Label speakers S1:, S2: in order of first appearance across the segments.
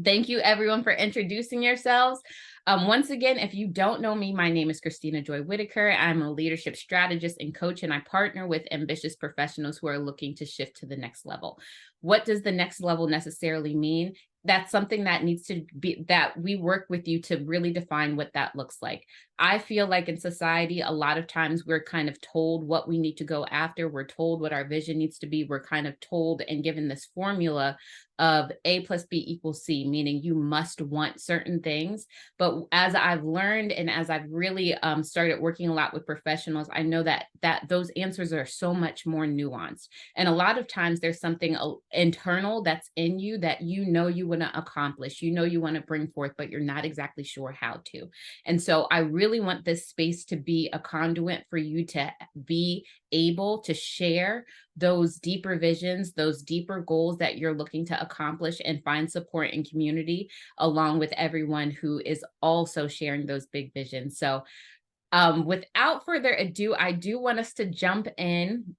S1: Thank you, everyone, for introducing yourselves. Once again, if you don't know me, my name is Christina Joy Whittaker. I'm a leadership strategist and coach, and I partner with ambitious professionals who are looking to shift to the next level. What does the next level necessarily mean? That's something that needs to be, that we work with you to really define what that looks like. I feel like in society, a lot of times we're kind of told what we need to go after. We're told what our vision needs to be. We're kind of told and given this formula of A plus B equals C, meaning you must want certain things. But as I've learned and as I've really started working a lot with professionals, I know that those answers are so much more nuanced. And a lot of times there's something internal that's in you that you know you want to accomplish, you know you want to bring forth, but you're not exactly sure how to. And so I really want this space to be a conduit for you to be able to share those deeper visions, those deeper goals that you're looking to accomplish, and find support and community along with everyone who is also sharing those big visions. So without further ado, I do want us to jump in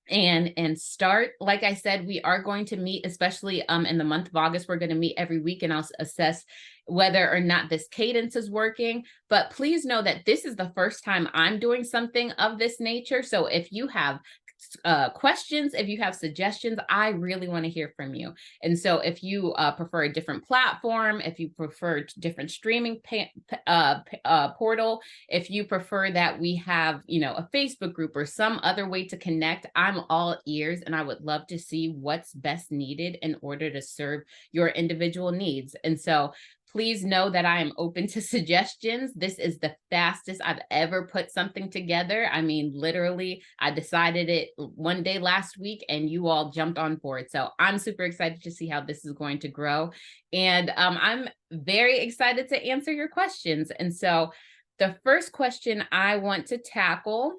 S1: and start. Like I said, we are going to meet, especially in the month of August. We're going to meet every week, and I'll assess whether or not this cadence is working. But please know that this is the first time I'm doing something of this nature. So if you have questions, if you have suggestions, I really want to hear from you. And so if you prefer a different platform, if you prefer different streaming portal, if you prefer that we have, a Facebook group or some other way to connect, I'm all ears, and I would love to see what's best needed in order to serve your individual needs. And so please know that I am open to suggestions. This is the fastest I've ever put something together. I mean, literally, I decided it one day last week and you all jumped on board. So I'm super excited to see how this is going to grow. And I'm very excited to answer your questions. And so the first question I want to tackle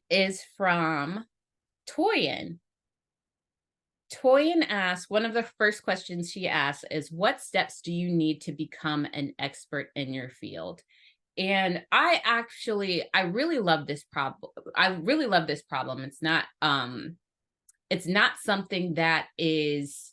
S1: is from Toyin. Toyin asks, one of the first questions she asks is, what steps do you need to become an expert in your field? And I really love this problem. I really love this problem. It's not something that it's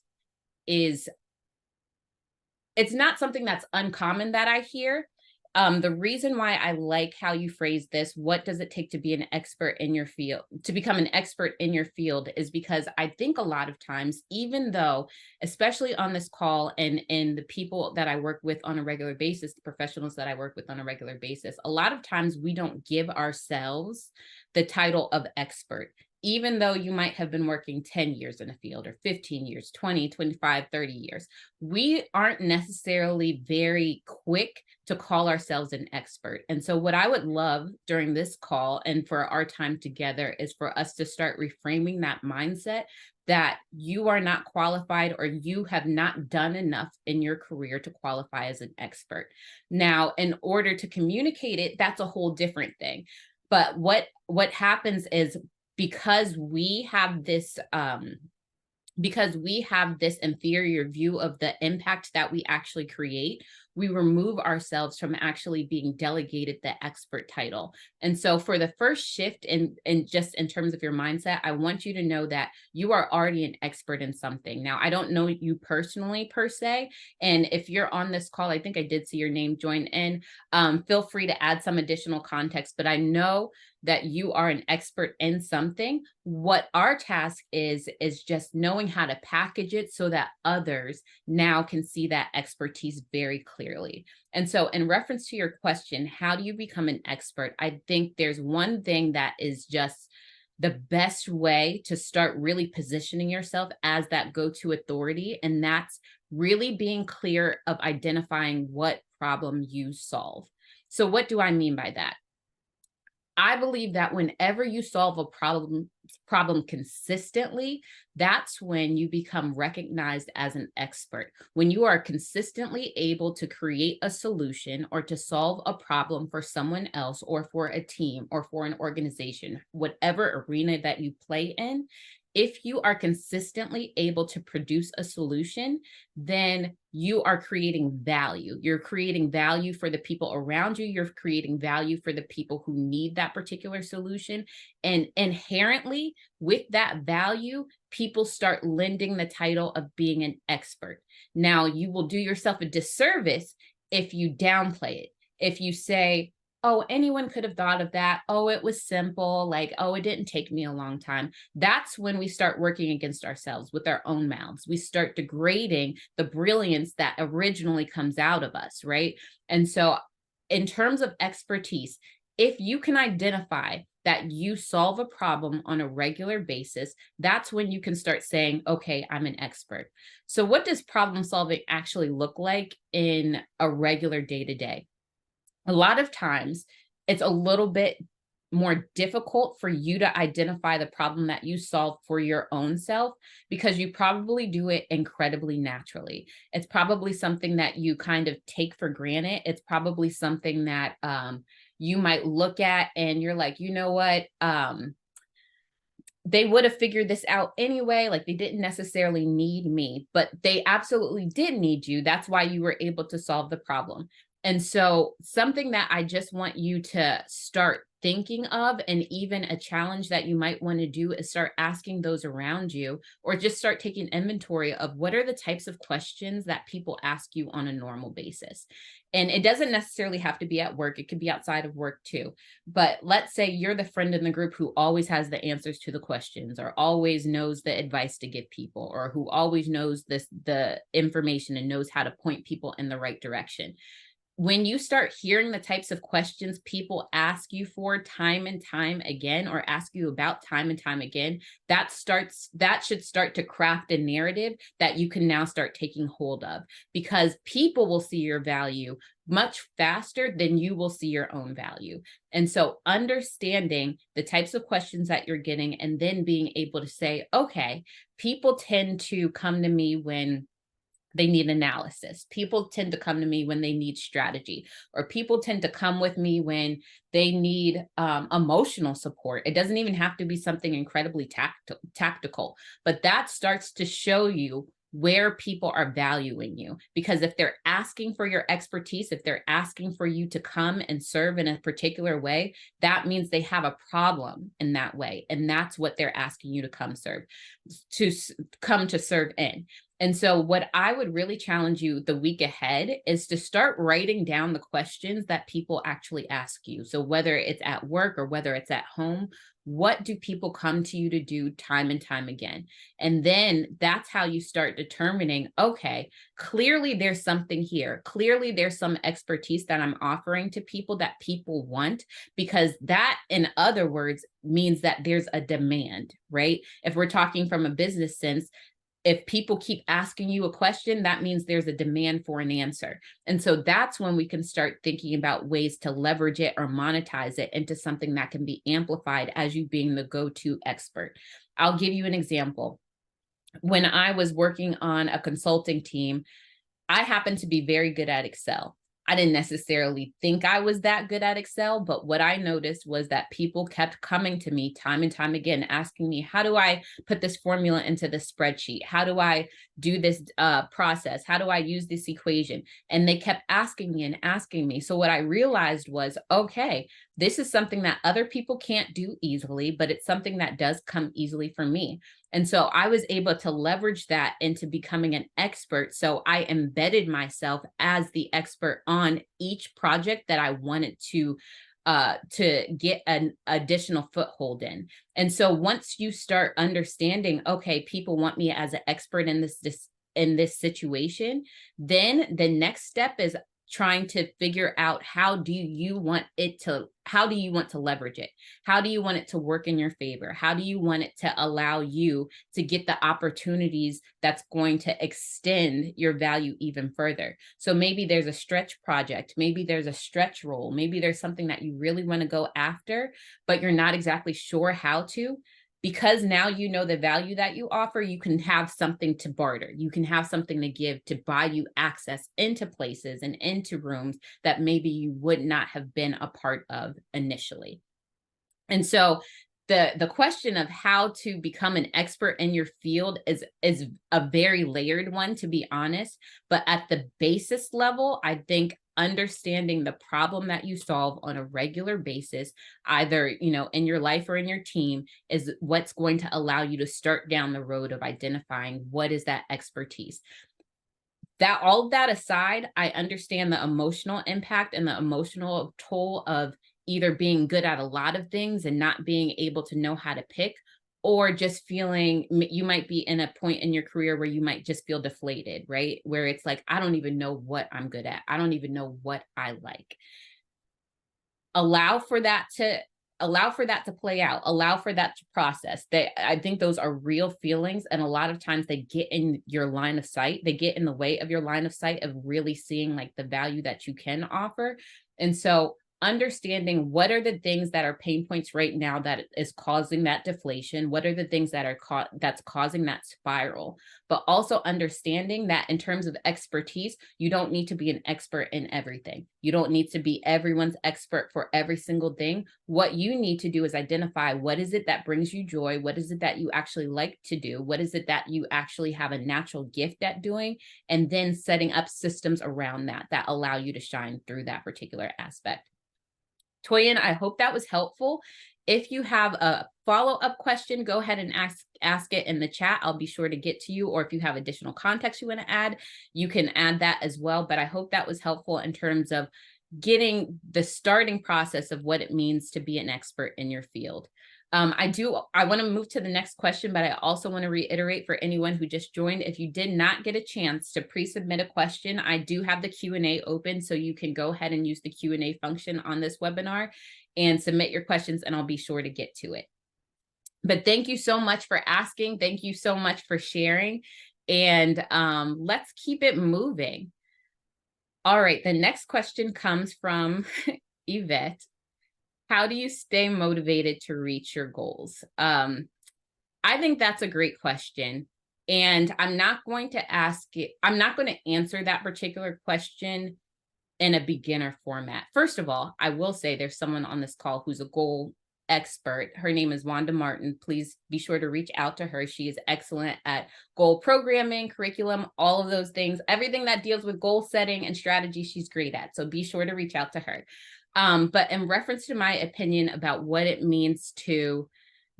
S1: not something that's uncommon that I hear. The reason why I like how you phrase this, what does it take to be an expert in your field, to become an expert in your field, is because I think a lot of times, even though, especially on this call and the people that I work with on a regular basis, the professionals that I work with on a regular basis, a lot of times we don't give ourselves the title of expert. Even though you might have been working 10 years in a field or 15 years, 20, 25, 30 years, we aren't necessarily very quick to call ourselves an expert. And so what I would love during this call and for our time together is for us to start reframing that mindset that you are not qualified or you have not done enough in your career to qualify as an expert. Now, in order to communicate it, that's a whole different thing. But what happens is, because we have this inferior view of the impact that we actually create, we remove ourselves from actually being delegated the expert title. And so for the first shift in just in terms of your mindset, I want you to know that you are already an expert in something. Now, I don't know you personally per se. And if you're on this call, I think I did see your name join in. Feel free to add some additional context, but I know that you are an expert in something. What our task is just knowing how to package it so that others now can see that expertise very clearly. And so in reference to your question, how do you become an expert? I think there's one thing that is just the best way to start really positioning yourself as that go-to authority, and that's really being clear of identifying what problem you solve. So what do I mean by that? I believe that whenever you solve a problem consistently, that's when you become recognized as an expert. When you are consistently able to create a solution or to solve a problem for someone else or for a team or for an organization, whatever arena that you play in, if you are consistently able to produce a solution, then you are creating value. You're creating value for the people around you. You're creating value for the people who need that particular solution. And inherently, with that value, people start lending the title of being an expert. Now, you will do yourself a disservice if you downplay it. If you say, oh, anyone could have thought of that. Oh, it was simple. Like, oh, it didn't take me a long time. That's when we start working against ourselves with our own mouths. We start degrading the brilliance that originally comes out of us, right? And so in terms of expertise, if you can identify that you solve a problem on a regular basis, that's when you can start saying, okay, I'm an expert. So what does problem solving actually look like in a regular day-to-day? A lot of times it's a little bit more difficult for you to identify the problem that you solve for your own self because you probably do it incredibly naturally. It's probably something that you kind of take for granted. It's probably something that you might look at and you're like, you know what? They would have figured this out anyway. Like they didn't necessarily need me, but they absolutely did need you. That's why you were able to solve the problem. And so something that I just want you to start thinking of, and even a challenge that you might want to do, is start asking those around you, or just start taking inventory of what are the types of questions that people ask you on a normal basis. And it doesn't necessarily have to be at work. It could be outside of work too. But let's say you're the friend in the group who always has the answers to the questions, or always knows the advice to give people, or who always knows the information and knows how to point people in the right direction. When you start hearing the types of questions people ask you for time and time again, or ask you about time and time again, that should start to craft a narrative that you can now start taking hold of, because people will see your value much faster than you will see your own value. And so understanding the types of questions that you're getting, and then being able to say, okay, people tend to come to me when they need analysis. People tend to come to me when they need strategy, or people tend to come with me when they need emotional support. It doesn't even have to be something incredibly tactical, but that starts to show you where people are valuing you. Because if they're asking for your expertise, if they're asking for you to come and serve in a particular way, that means they have a problem in that way. And that's what they're asking you to come to serve in. And so what I would really challenge you the week ahead is to start writing down the questions that people actually ask you. So whether it's at work or whether it's at home, what do people come to you to do time and time again? And then that's how you start determining, okay, clearly there's something here. Clearly there's some expertise that I'm offering to people that people want, because that, in other words, means that there's a demand, right? If we're talking from a business sense, if people keep asking you a question, that means there's a demand for an answer. And so that's when we can start thinking about ways to leverage it or monetize it into something that can be amplified as you being the go-to expert. I'll give you an example. When I was working on a consulting team, I happened to be very good at Excel. I didn't necessarily think I was that good at Excel, but what I noticed was that people kept coming to me time and time again, asking me, how do I put this formula into the spreadsheet? How do I do this process? How do I use this equation? And they kept asking me and asking me. So what I realized was, okay, this is something that other people can't do easily, but it's something that does come easily for me. And so I was able to leverage that into becoming an expert. So I embedded myself as the expert on each project that I wanted to get an additional foothold in. And so once you start understanding, okay, people want me as an expert in this situation, then the next step is trying to figure out how do you want to leverage it? How do you want it to work in your favor? How do you want it to allow you to get the opportunities that's going to extend your value even further? So maybe there's a stretch project, maybe there's a stretch role, maybe there's something that you really want to go after, but you're not exactly sure how to. Because now you know the value that you offer, you can have something to barter. You can have something to give to buy you access into places and into rooms that maybe you would not have been a part of initially. And so the question of how to become an expert in your field is a very layered one, to be honest. But at the basis level, I think understanding the problem that you solve on a regular basis, either, in your life or in your team, is what's going to allow you to start down the road of identifying what is that expertise. That, all of that aside, I understand the emotional impact and the emotional toll of either being good at a lot of things and not being able to know how to pick, or just feeling, you might be in a point in your career where you might just feel deflated, right? Where it's like, I don't even know what I'm good at. I don't even know what I like. Allow for that to play out, allow for that to process. I think those are real feelings. And a lot of times they get in your line of sight. They get in the way of your line of sight of really seeing like the value that you can offer. And so understanding what are the things that are pain points right now that is causing that deflation, what are the things that are that's causing that spiral, but also understanding that in terms of expertise, you don't need to be an expert in everything. You don't need to be everyone's expert for every single thing. What you need to do is identify, what is it that brings you joy? What is it that you actually like to do? What is it that you actually have a natural gift at doing? And then setting up systems around that allow you to shine through that particular aspect. Toyin, I hope that was helpful. If you have a follow-up question, go ahead and ask it in the chat. I'll be sure to get to you. Or if you have additional context you want to add, you can add that as well. But I hope that was helpful in terms of getting the starting process of what it means to be an expert in your field. I want to move to the next question, but I also want to reiterate for anyone who just joined, if you did not get a chance to pre-submit a question, I do have the Q&A open, so you can go ahead and use the Q&A function on this webinar and submit your questions, and I'll be sure to get to it. But thank you so much for asking. Thank you so much for sharing. And let's keep it moving. All right, the next question comes from Yvette. How do you stay motivated to reach your goals? I think that's a great question. And I'm not going to answer that particular question in a beginner format. First of all, I will say there's someone on this call who's a goal expert. Her name is Wanda Martin. Please be sure to reach out to her. She is excellent at goal programming, curriculum, all of those things. Everything that deals with goal setting and strategy, she's great at. So be sure to reach out to her. But in reference to my opinion about what it means to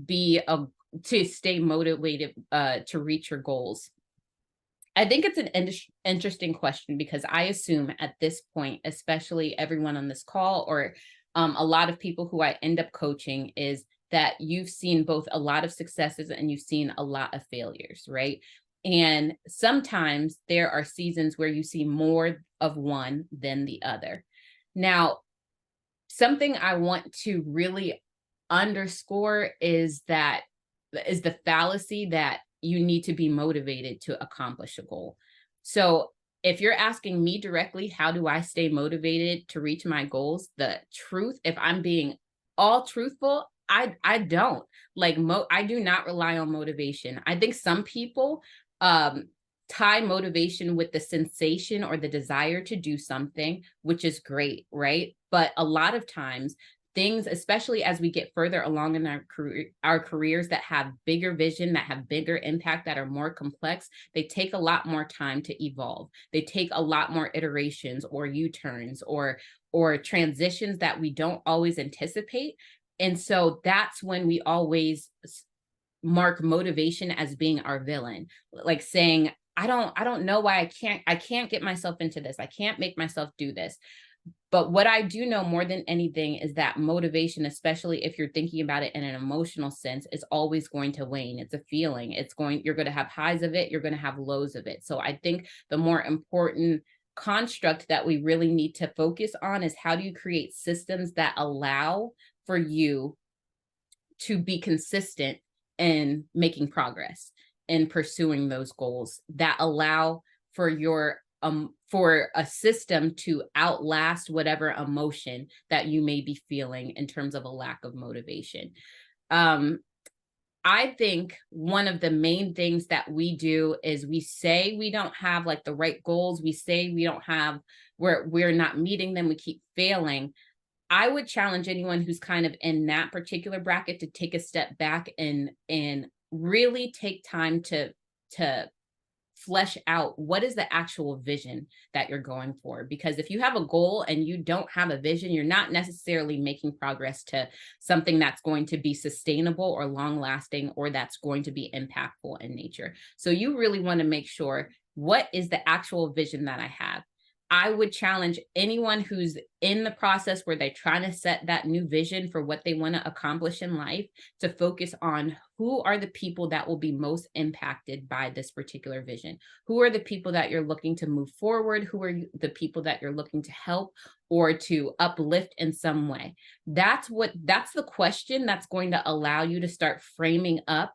S1: stay motivated to reach your goals, I think it's an interesting question, because I assume at this point, especially everyone on this call, or a lot of people who I end up coaching, is that you've seen both a lot of successes and you've seen a lot of failures, right? And sometimes there are seasons where you see more of one than the other. Now, something I want to really underscore is the fallacy that you need to be motivated to accomplish a goal. So if you're asking me directly, how do I stay motivated to reach my goals? The truth, if I'm being all truthful, I don't I do not rely on motivation. I think some people tie motivation with the sensation or the desire to do something, which is great, right? But a lot of times things, especially as we get further along in our careers that have bigger vision, that have bigger impact, that are more complex, they take a lot more time to evolve. They take a lot more iterations or U-turns or transitions that we don't always anticipate. And so that's when we always mark motivation as being our villain, like saying, I don't know why I can't get myself into this. I can't make myself do this. But what I do know more than anything is that motivation, especially if you're thinking about it in an emotional sense, is always going to wane. It's a feeling. You're going to have highs of it. You're going to have lows of it. So I think the more important construct that we really need to focus on is, how do you create systems that allow for you to be consistent in making progress in pursuing those goals, that allow for for a system to outlast whatever emotion that you may be feeling in terms of a lack of motivation. I think one of the main things that we do is we say we don't have the right goals. We say we're not meeting them. We keep failing. I would challenge anyone who's kind of in that particular bracket to take a step back and really take time to flesh out what is the actual vision that you're going for. Because if you have a goal and you don't have a vision, you're not necessarily making progress to something that's going to be sustainable or long lasting, or that's going to be impactful in nature. So you really want to make sure, what is the actual vision that I have? I would challenge anyone who's in the process where they're trying to set that new vision for what they want to accomplish in life to focus on who are the people that will be most impacted by this particular vision. Who are the people that you're looking to move forward? Who are the people that you're looking to help or to uplift in some way? That's the question that's going to allow you to start framing up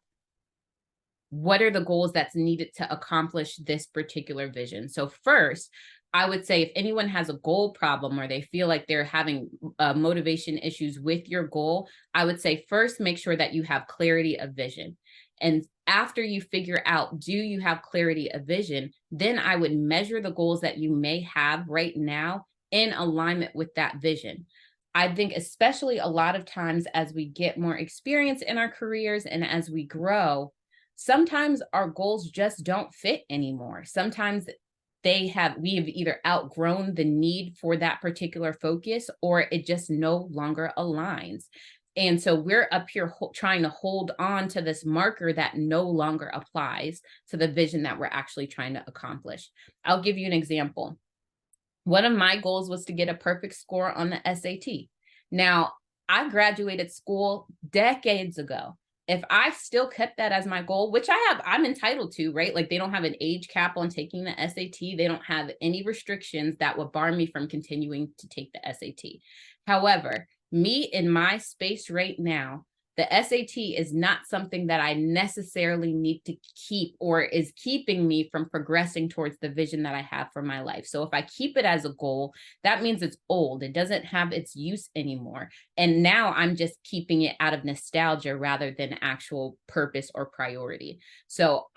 S1: what are the goals that's needed to accomplish this particular vision. So first, I would say if anyone has a goal problem or they feel like they're having motivation issues with your goal, I would say first, make sure that you have clarity of vision. And after you figure out, do you have clarity of vision, then I would measure the goals that you may have right now in alignment with that vision. I think especially a lot of times as we get more experience in our careers and as we grow, sometimes our goals just don't fit anymore. Sometimes we have either outgrown the need for that particular focus, or it just no longer aligns. And so we're up here trying to hold on to this marker that no longer applies to the vision that we're actually trying to accomplish. I'll give you an example. One of my goals was to get a perfect score on the SAT. Now, I graduated school decades ago. If I still kept that as my goal, which I'm entitled to, right? Like, they don't have an age cap on taking the SAT. They don't have any restrictions that would bar me from continuing to take the SAT. However, me in my space right now, the SAT is not something that I necessarily need to keep or is keeping me from progressing towards the vision that I have for my life. So if I keep it as a goal, that means it's old. It doesn't have its use anymore. And now I'm just keeping it out of nostalgia rather than actual purpose or priority. So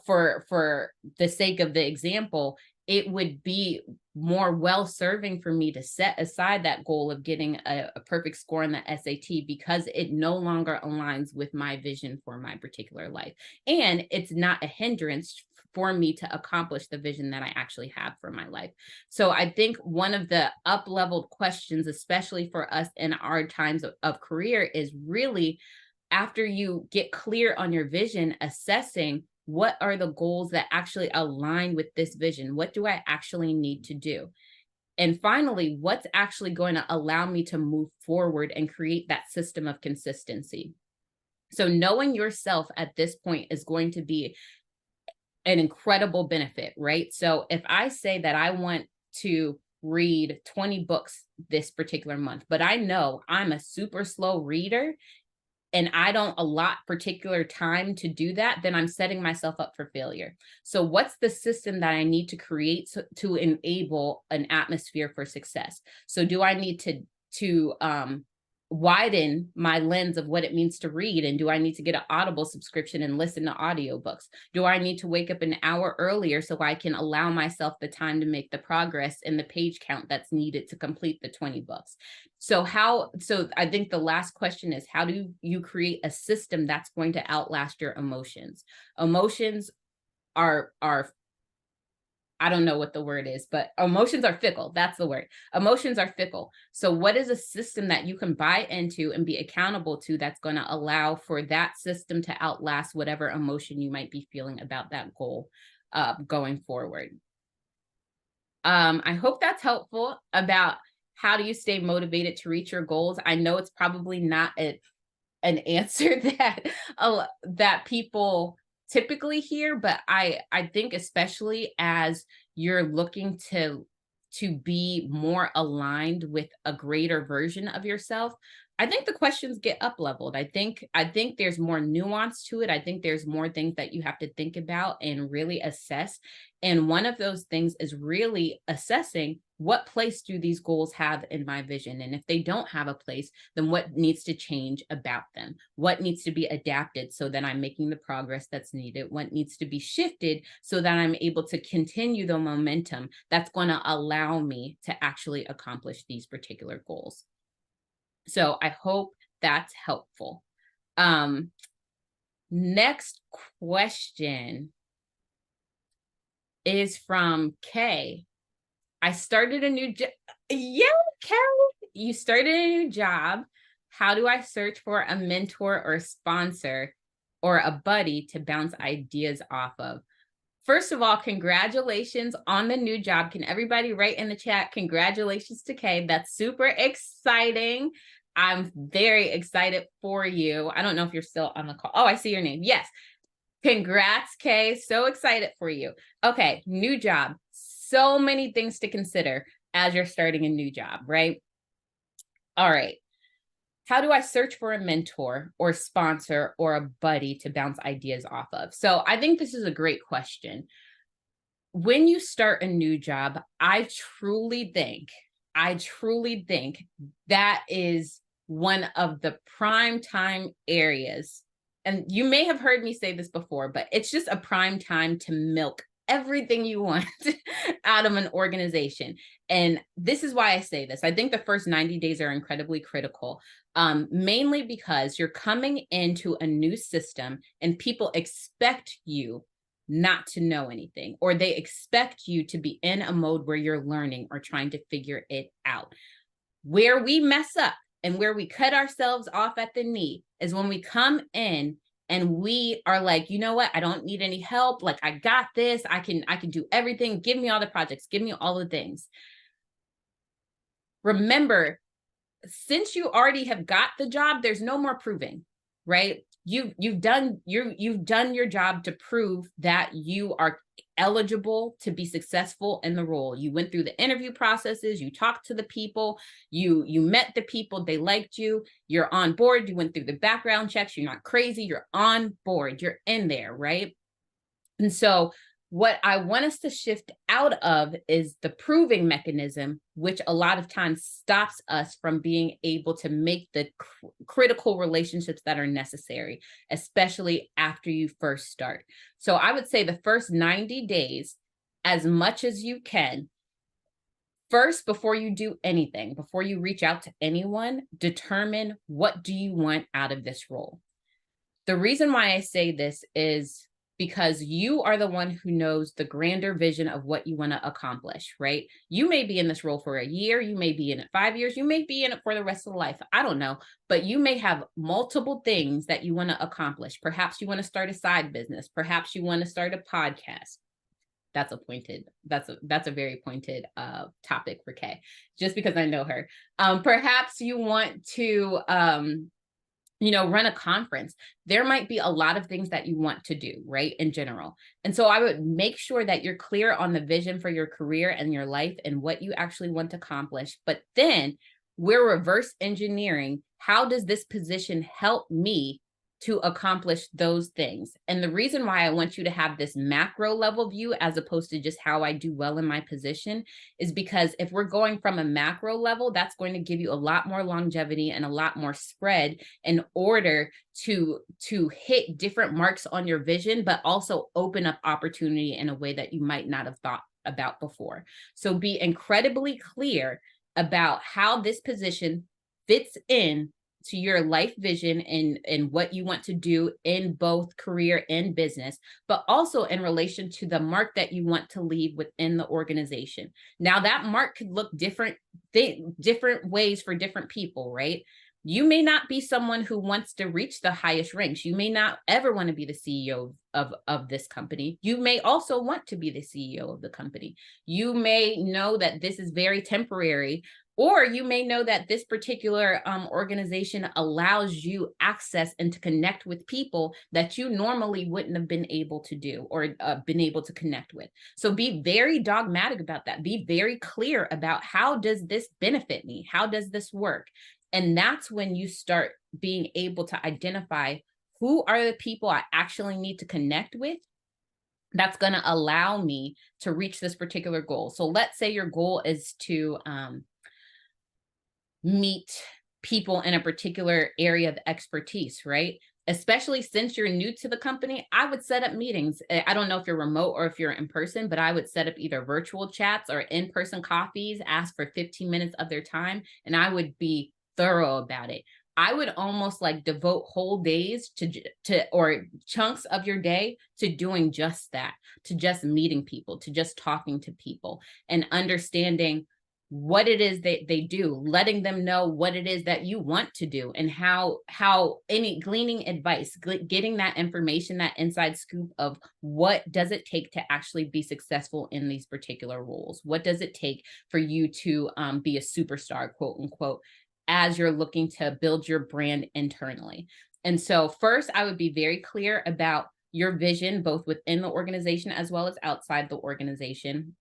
S1: for the sake of the example, it would be more well-serving for me to set aside that goal of getting a perfect score on the SAT, because it no longer aligns with my vision for my particular life. And it's not a hindrance for me to accomplish the vision that I actually have for my life. So I think one of the up-leveled questions, especially for us in our times of career, is really, after you get clear on your vision, assessing what are the goals that actually align with this vision? What do I actually need to do? And finally, what's actually going to allow me to move forward and create that system of consistency? So knowing yourself at this point is going to be an incredible benefit, right? So if I say that I want to read 20 books this particular month, but I know I'm a super slow reader and I don't allot particular time to do that, then I'm setting myself up for failure. So what's the system that I need to create to enable an atmosphere for success? So do I need to widen my lens of what it means to read? And do I need to get an Audible subscription and listen to audiobooks? Do I need to wake up an hour earlier so I can allow myself the time to make the progress and the page count that's needed to complete the 20 books? So I think the last question is, how do you create a system that's going to outlast your emotions? Emotions are I don't know what the word is, but emotions are fickle. That's the word. Emotions are fickle. So what is a system that you can buy into and be accountable to that's going to allow for that system to outlast whatever emotion you might be feeling about that goal going forward? I hope that's helpful about how do you stay motivated to reach your goals. I know it's probably not an answer that people typically hear, but I think especially as you're looking to be more aligned with a greater version of yourself, I think the questions get up leveled. I think there's more nuance to it. I think there's more things that you have to think about and really assess. And one of those things is really assessing, what place do these goals have in my vision? And if they don't have a place, then what needs to change about them? What needs to be adapted so that I'm making the progress that's needed? What needs to be shifted so that I'm able to continue the momentum that's going to allow me to actually accomplish these particular goals? So I hope that's helpful. Next question is from Kay. I started a new job. Yeah, Kay, you started a new job. How do I search for a mentor or sponsor or a buddy to bounce ideas off of? First of all, congratulations on the new job. Can everybody write in the chat, congratulations to Kay? That's super exciting. I'm very excited for you. I don't know if you're still on the call. Oh, I see your name. Yes. Congrats, Kay. So excited for you. Okay, new job. So many things to consider as you're starting a new job, right? All right. How do I search for a mentor or sponsor or a buddy to bounce ideas off of? So I think this is a great question. When you start a new job, I truly think that is one of the prime time areas. And you may have heard me say this before, but it's just a prime time to milk everything you want out of an organization. And this is why I say this. I think the first 90 days are incredibly critical, mainly because you're coming into a new system and people expect you not to know anything, or they expect you to be in a mode where you're learning or trying to figure it out. Where we mess up and where we cut ourselves off at the knee is when we come in and we are like, you know what? I don't need any help. Like, I got this. I can do everything. Give me all the projects. Give me all the things. Remember, since you already have got the job, there's no more proving, right? You've done your job to prove that you are eligible to be successful in the role. You went through the interview processes, you talked to the people, you met the people, they liked you, you're on board, you went through the background checks, you're not crazy, you're on board, you're in there, right? And so what I want us to shift out of is the proving mechanism, which a lot of times stops us from being able to make the critical relationships that are necessary, especially after you first start. So I would say the first 90 days, as much as you can, first, before you do anything, before you reach out to anyone, determine what do you want out of this role. The reason why I say this is because you are the one who knows the grander vision of what you want to accomplish, right? You may be in this role for a year, you may be in it 5 years, you may be in it for the rest of life. I don't know, but you may have multiple things that you want to accomplish. Perhaps you want to start a side business. Perhaps you want to start a podcast. That's a very pointed topic for Kay, just because I know her. Perhaps you want to run a conference. There might be a lot of things that you want to do, right, in general. And so I would make sure that you're clear on the vision for your career and your life and what you actually want to accomplish. But then we're reverse engineering, how does this position help me to accomplish those things? And the reason why I want you to have this macro level view as opposed to just how I do well in my position is because if we're going from a macro level, that's going to give you a lot more longevity and a lot more spread in order to hit different marks on your vision, but also open up opportunity in a way that you might not have thought about before. So be incredibly clear about how this position fits in to your life vision and what you want to do in both career and business, but also in relation to the mark that you want to leave within the organization. Now, that mark could look different ways for different people, right? You may not be someone who wants to reach the highest ranks. You may not ever want to be the CEO of this company. You may also want to be the CEO of the company. You may know that this is very temporary, or you may know that this particular organization allows you access and to connect with people that you normally wouldn't have been able to do or been able to connect with. So be very dogmatic about that. Be very clear about, how does this benefit me? How does this work? And that's when you start being able to identify who are the people I actually need to connect with that's going to allow me to reach this particular goal. So let's say your goal is to meet people in a particular area of expertise, right? Especially since you're new to the company, I would set up meetings. I don't know if you're remote or if you're in person, but I would set up either virtual chats or in-person coffees, ask for 15 minutes of their time, and I would be thorough about it. I would almost like devote whole days to or chunks of your day to doing just that, to just meeting people, to just talking to people and understanding what it is that they do, letting them know what it is that you want to do and how any gleaning advice, getting that information, that inside scoop of what does it take to actually be successful in these particular roles? What does it take for you to be a superstar, quote unquote, as you're looking to build your brand internally? And so first, I would be very clear about your vision, both within the organization as well as outside the organization.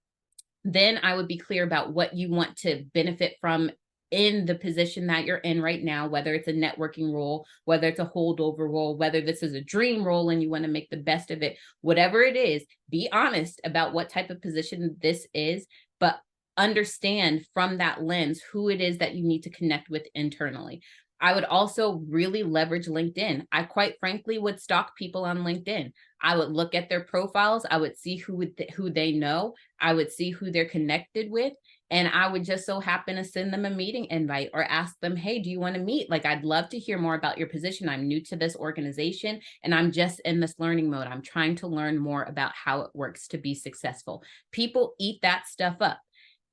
S1: Then I would be clear about what you want to benefit from in the position that you're in right now, whether it's a networking role, whether it's a holdover role, whether this is a dream role and you want to make the best of it, whatever it is, be honest about what type of position this is, but understand from that lens who it is that you need to connect with internally. I would also really leverage LinkedIn. I quite frankly would stalk people on LinkedIn. I would look at their profiles. I would see who they know. I would see who they're connected with. And I would just so happen to send them a meeting invite or ask them, hey, do you want to meet? Like, I'd love to hear more about your position. I'm new to this organization and I'm just in this learning mode. I'm trying to learn more about how it works to be successful. People eat that stuff up.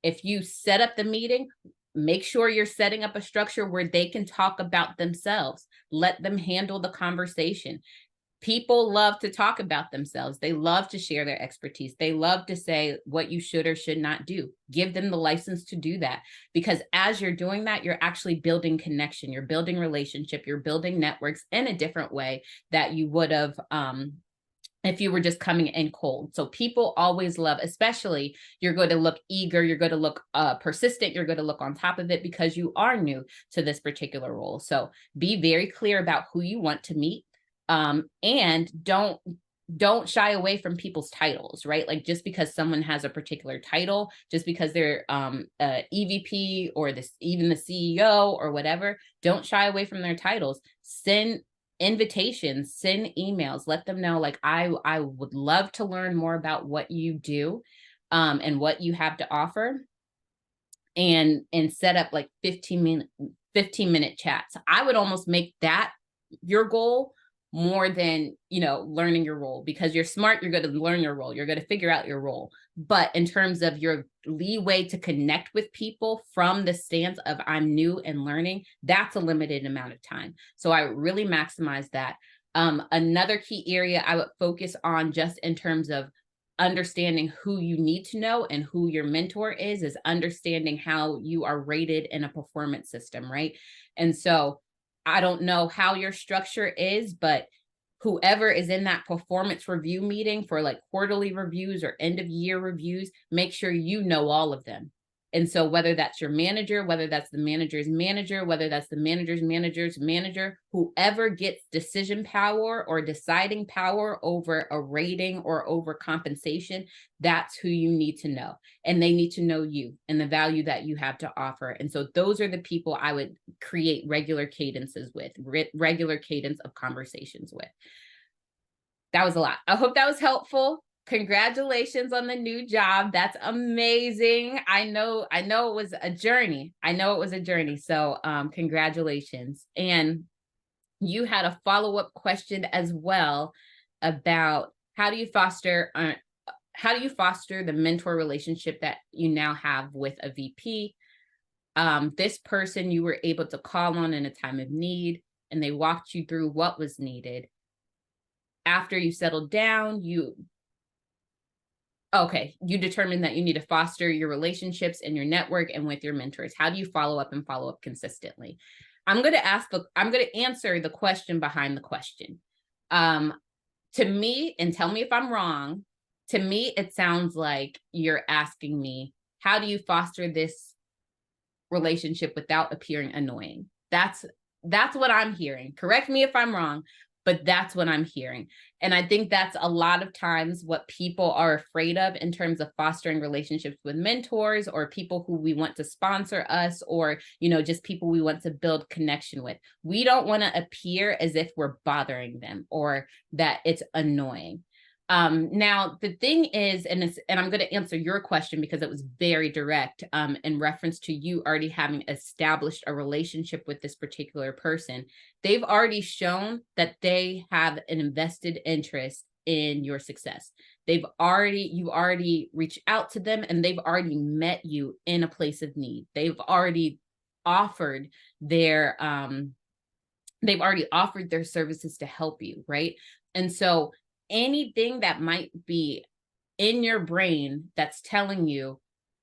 S1: If you set up the meeting, make sure you're setting up a structure where they can talk about themselves. Let them handle the conversation. People love to talk about themselves. They love to share their expertise. They love to say what you should or should not do. Give them the license to do that. Because as you're doing that, you're actually building connection. You're building relationship. You're building networks in a different way that you would have if you were just coming in cold. So people always love, especially you're going to look eager, you're going to look persistent, you're going to look on top of it because you are new to this particular role. So be very clear about who you want to meet, and don't shy away from people's titles, right? Like just because someone has a particular title, just because they're EVP or even the CEO or whatever, don't shy away from their titles. Send invitations, send emails, let them know, like, I would love to learn more about what you do and what you have to offer, and set up like 15-minute chats. I would almost make that your goal more than, learning your role, because you're smart, you're going to learn your role, you're going to figure out your role. But in terms of your leeway to connect with people from the stance of I'm new and learning, that's a limited amount of time. So I really maximize that. Another key area I would focus on, just in terms of understanding who you need to know and who your mentor is understanding how you are rated in a performance system, right? And so I don't know how your structure is, but whoever is in that performance review meeting for like quarterly reviews or end of year reviews, make sure you know all of them. And so whether that's your manager, whether that's the manager's manager, whether that's the manager's manager's manager, whoever gets decision power or deciding power over a rating or over compensation, that's who you need to know. And they need to know you and the value that you have to offer. And so those are the people I would create regular cadences with, regular cadence of conversations with. That was a lot. I hope that was helpful. Congratulations on the new job. That's amazing. I know it was a journey. So congratulations. And you had a follow-up question as well about how do you foster the mentor relationship that you now have with a VP? This person you were able to call on in a time of need, and they walked you through what was needed. After you settled down, you determined that you need to foster your relationships and your network and with your mentors. How do you follow up consistently? I'm going to answer the question behind the question. To me, and tell me if I'm wrong, to me, it sounds like you're asking me, how do you foster this relationship without appearing annoying? That's what I'm hearing. Correct me if I'm wrong, but that's what I'm hearing. And I think that's a lot of times what people are afraid of in terms of fostering relationships with mentors or people who we want to sponsor us, or, just people we want to build connection with. We don't want to appear as if we're bothering them or that it's annoying. Now, the thing is, and I'm going to answer your question because it was very direct in reference to you already having established a relationship with this particular person. They've already shown that they have an invested interest in your success. You've already reached out to them, and they've already met you in a place of need. They've already offered their services to help you, right? And so anything that might be in your brain that's telling you,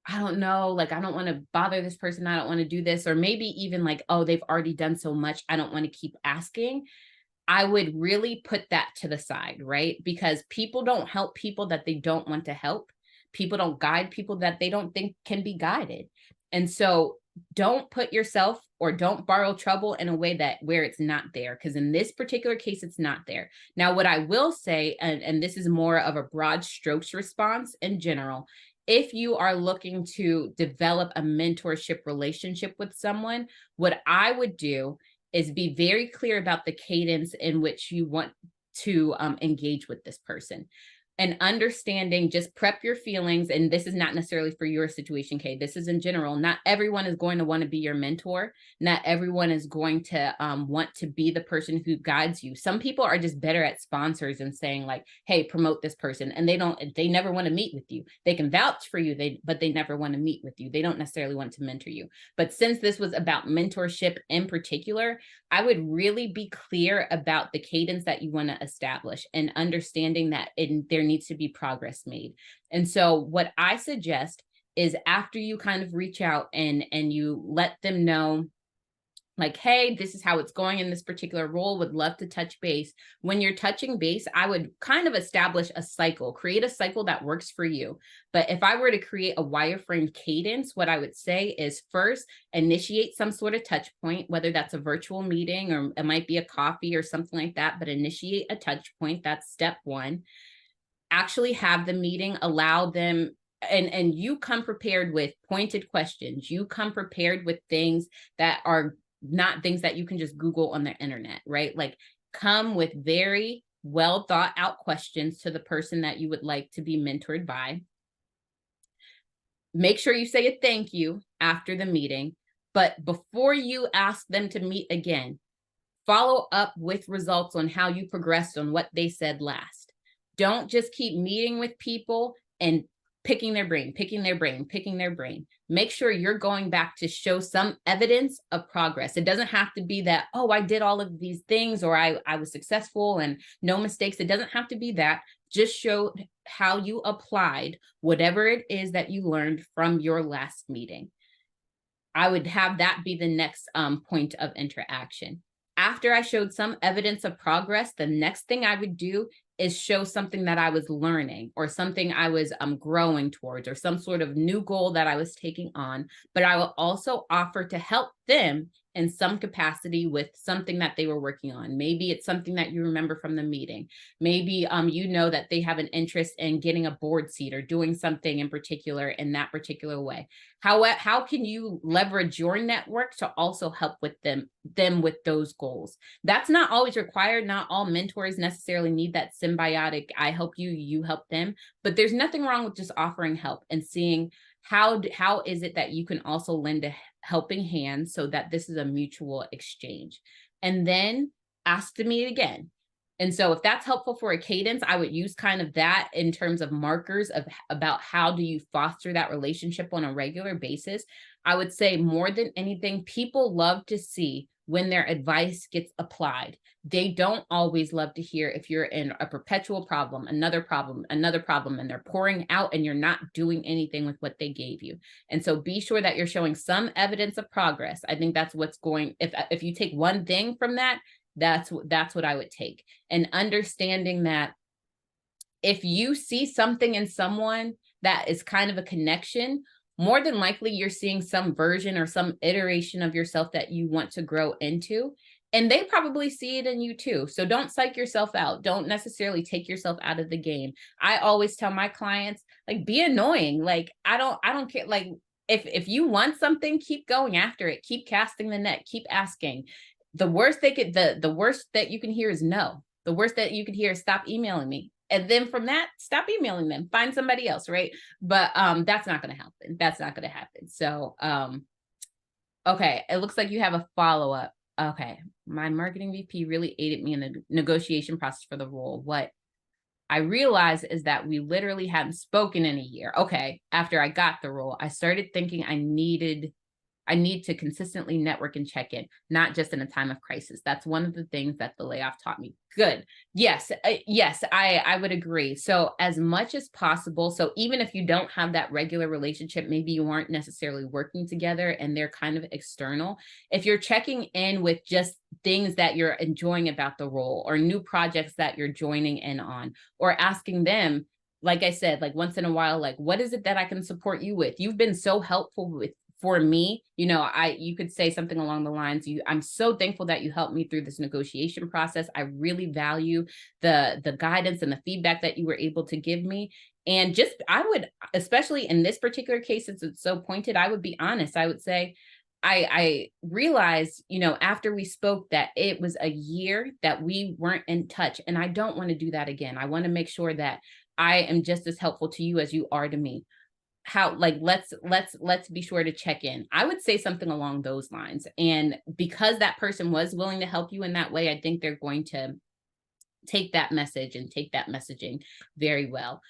S1: I don't know, like, I don't want to bother this person, I don't want to do this, or maybe even like, oh, they've already done so much, I don't want to keep asking, I would really put that to the side, right? Because people don't help people that they don't want to help. People don't guide people that they don't think can be guided. And so don't put yourself or don't borrow trouble in a way where it's not there, because in this particular case, it's not there. Now, what I will say, and this is more of a broad strokes response in general, if you are looking to develop a mentorship relationship with someone, what I would do is be very clear about the cadence in which you want to engage with this person. And understanding, just prep your feelings. And this is not necessarily for your situation, Kay. This is in general. Not everyone is going to want to be your mentor. Not everyone is going to want to be the person who guides you. Some people are just better at sponsors and saying like, hey, promote this person. And they never want to meet with you. They can vouch for you, but they never want to meet with you. They don't necessarily want to mentor you. But since this was about mentorship in particular, I would really be clear about the cadence that you want to establish and understanding that there needs to be progress made. And so what I suggest is after you kind of reach out and you let them know, like, hey, this is how it's going in this particular role, would love to touch base. When you're touching base, I would kind of establish a cycle, create a cycle that works for you. But if I were to create a wireframe cadence, what I would say is first, initiate some sort of touch point, whether that's a virtual meeting or it might be a coffee or something like that, but initiate a touch point. That's step one. Actually have the meeting, allow them, and you come prepared with pointed questions. You come prepared with things that are not things that you can just Google on the internet, right? Like, come with very well thought out questions to the person that you would like to be mentored by. Make sure you say a thank you after the meeting, but before you ask them to meet again, follow up with results on how you progressed on what they said last. Don't just keep meeting with people and picking their brain. Make sure you're going back to show some evidence of progress. It doesn't have to be that, oh, I did all of these things, or I was successful and no mistakes. It doesn't have to be that. Just show how you applied whatever it is that you learned from your last meeting. I would have that be the next point of interaction. After I showed some evidence of progress, the next thing I would do is show something that I was learning or something I was growing towards or some sort of new goal that I was taking on. But I will also offer to help them in some capacity with something that they were working on. Maybe it's something that you remember from the meeting. Maybe you know that they have an interest in getting a board seat or doing something in particular in that particular way. How can you leverage your network to also help with them with those goals? That's not always required. Not all mentors necessarily need that symbiotic, I help you, you help them. But there's nothing wrong with just offering help and seeing how is it that you can also lend a helping hand so that this is a mutual exchange. And then ask to meet again. And so if that's helpful for a cadence, I would use kind of that in terms of markers about how do you foster that relationship on a regular basis. I would say more than anything, people love to see when their advice gets applied. They don't always love to hear if you're in a perpetual problem, another problem, and they're pouring out and you're not doing anything with what they gave you. And so be sure that you're showing some evidence of progress. I think that's what's going, if you take one thing from that, that's what I would take. And understanding that if you see something in someone that is kind of a connection, more than likely you're seeing some version or some iteration of yourself that you want to grow into. And they probably see it in you too. So don't psych yourself out. Don't necessarily take yourself out of the game. I always tell my clients, like, be annoying. Like, I don't care. Like, if you want something, keep going after it. Keep casting the net. Keep asking. The worst the worst that you can hear is no. The worst that you can hear is stop emailing me. And then from that, stop emailing them. Find somebody else, right? But that's not going to happen. That's not going to happen. So okay, it looks like you have a follow-up. Okay, my marketing VP really aided me in the negotiation process for the role. What I realized is that we literally hadn't spoken in a year. Okay, after I got the role, I started thinking I need to consistently network and check in, not just in a time of crisis. That's one of the things that the layoff taught me. Good. Yes. Yes, I would agree. So as much as possible. So even if you don't have that regular relationship, maybe you aren't necessarily working together and they're kind of external. If you're checking in with just things that you're enjoying about the role or new projects that you're joining in on, or asking them, like I said, like once in a while, like, what is it that I can support you with? You've been so helpful for me, you could say something along the lines, I'm so thankful that you helped me through this negotiation process. I really value the guidance and the feedback that you were able to give me. And I would, especially in this particular case, since it's so pointed, I would be honest. I would say, I realized, after we spoke that it was a year that we weren't in touch, and I don't want to do that again. I want to make sure that I am just as helpful to you as you are to me. Let's be sure to check in. I would say something along those lines. And because that person was willing to help you in that way, I think they're going to take that message and take that messaging very well.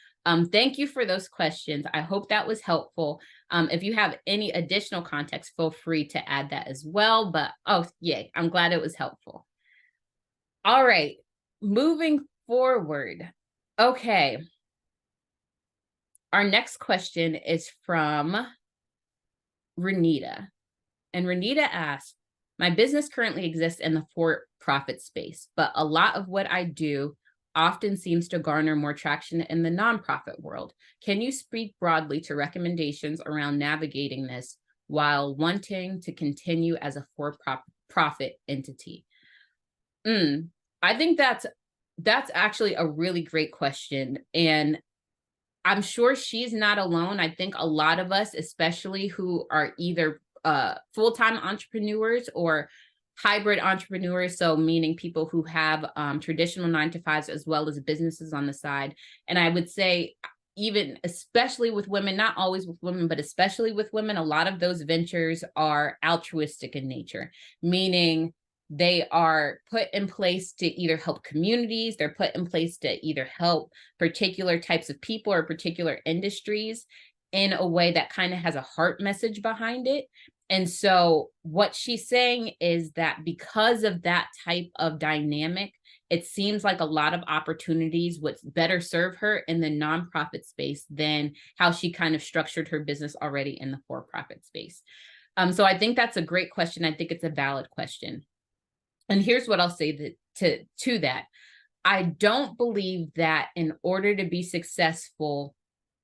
S1: Thank you for those questions. I hope that was helpful. If you have any additional context, feel free to add that as well. But yay, I'm glad it was helpful. All right, moving forward. Okay. Our next question is from Renita. And Renita asks, my business currently exists in the for-profit space, but a lot of what I do often seems to garner more traction in the nonprofit world. Can you speak broadly to recommendations around navigating this while wanting to continue as a for-profit entity? I think that's actually a really great question. And I'm sure she's not alone. I think a lot of us, especially who are either full-time entrepreneurs or hybrid entrepreneurs, so meaning people who have traditional 9-to-5s as well as businesses on the side. And I would say, even especially with women, not always with women, but especially with women, a lot of those ventures are altruistic in nature, meaning they are put in place to either help communities, they're put in place to either help particular types of people or particular industries in a way that kind of has a heart message behind it. And so what she's saying is that because of that type of dynamic, it seems like a lot of opportunities would better serve her in the nonprofit space than how she kind of structured her business already in the for-profit space. So I think that's a great question. I think it's a valid question. And here's what I'll say to that. I don't believe that in order to be successful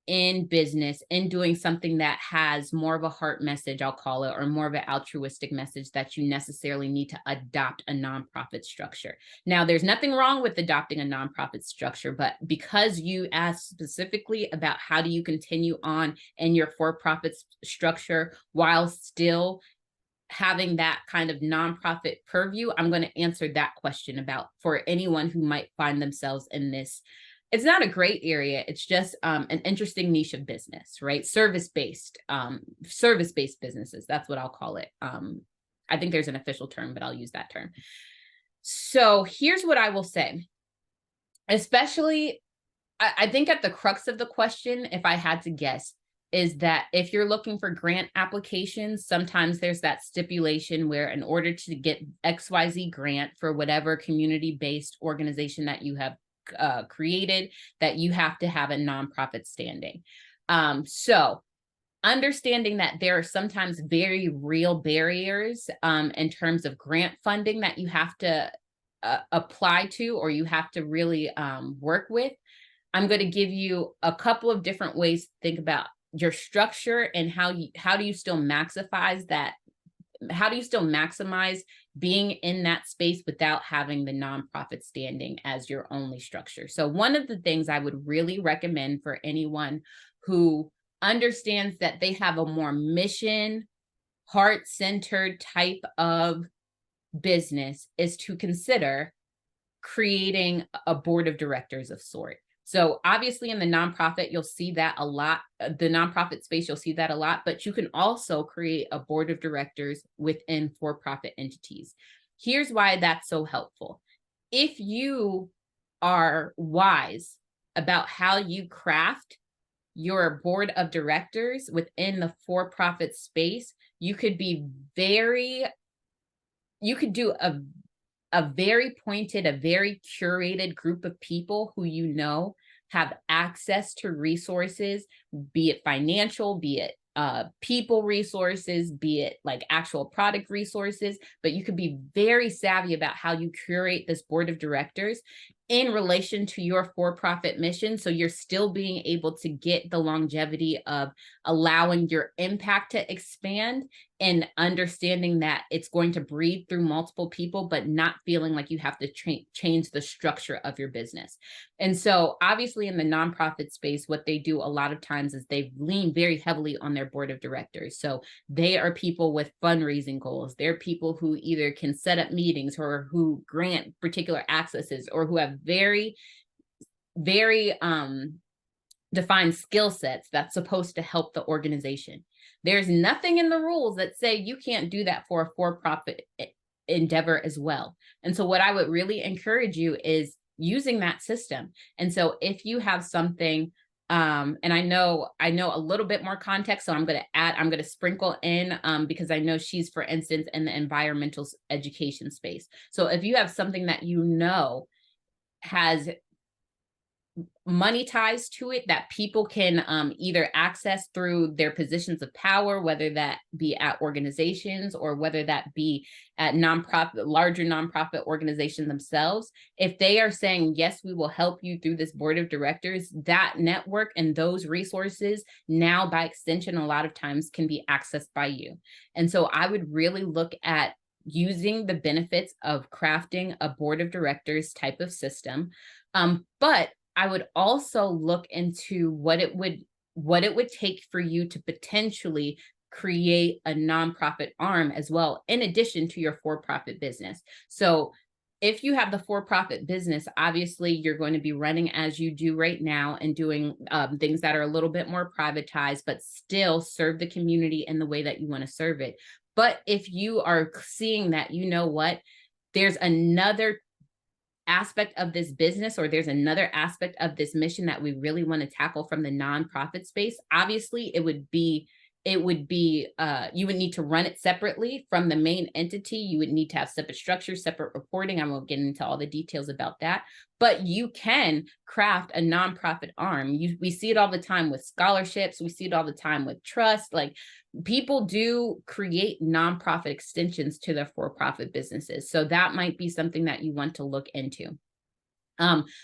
S1: in business, in doing something that has more of a heart message, I'll call it, or more of an altruistic message, that you necessarily need to adopt a nonprofit structure. Now, there's nothing wrong with adopting a nonprofit structure, but because you asked specifically about how do you continue on in your for-profit structure while still having that kind of nonprofit purview, I'm going to answer that question about for anyone who might find themselves in this. It's not a great area. It's just an interesting niche of business, right? Service-based businesses. That's what I'll call it. I think there's an official term, but I'll use that term. So here's what I will say. Especially, I think at the crux of the question, if I had to guess, is that if you're looking for grant applications, sometimes there's that stipulation where in order to get XYZ grant for whatever community-based organization that you have created, that you have to have a nonprofit standing. So understanding that there are sometimes very real barriers in terms of grant funding that you have to apply to, or you have to really work with, I'm going to give you a couple of different ways to think about your structure and how do you still maximize that maximize being in that space without having the nonprofit standing as your only structure? So one of the things I would really recommend for anyone who understands that they have a more mission, heart-centered type of business is to consider creating a board of directors of sort. So obviously in the nonprofit, you'll see that a lot. The nonprofit space, you'll see that a lot, but you can also create a board of directors within for-profit entities. Here's why that's so helpful. If you are wise about how you craft your board of directors within the for-profit space, you could do a very pointed, a very curated group of people who you know have access to resources, be it financial, be it people resources, be it like actual product resources, but you could be very savvy about how you curate this board of directors in relation to your for-profit mission. So you're still being able to get the longevity of allowing your impact to expand and understanding that it's going to breathe through multiple people, but not feeling like you have to change the structure of your business. And so obviously in the nonprofit space, what they do a lot of times is they lean very heavily on their board of directors. So they are people with fundraising goals. They're people who either can set up meetings or who grant particular accesses or who have very, very defined skill sets that's supposed to help the organization. There's nothing in the rules that say you can't do that for a for-profit endeavor as well. And so what I would really encourage you is using that system. And so if you have something, and I know a little bit more context, so I'm going to sprinkle in because I know she's, for instance, in the environmental education space. So if you have something that you know has money ties to it that people can either access through their positions of power, whether that be at organizations or whether that be at larger nonprofit organizations themselves, if they are saying, yes, we will help you through this board of directors, that network and those resources now by extension, a lot of times can be accessed by you. And so I would really look at using the benefits of crafting a board of directors type of system. But I would also look into what it would take for you to potentially create a nonprofit arm as well, in addition to your for-profit business. So if you have the for-profit business, obviously you're going to be running as you do right now and doing things that are a little bit more privatized, but still serve the community in the way that you want to serve it. But if you are seeing that, you know what, there's another aspect of this business, or there's another aspect of this mission that we really want to tackle from the nonprofit space, obviously you would need to run it separately from the main entity. You would need to have separate structure, separate reporting. I won't get into all the details about that, but you can craft a nonprofit arm. We see it all the time with scholarships. We see it all the time with trust. Like, people do create nonprofit extensions to their for-profit businesses. So that might be something that you want to look into.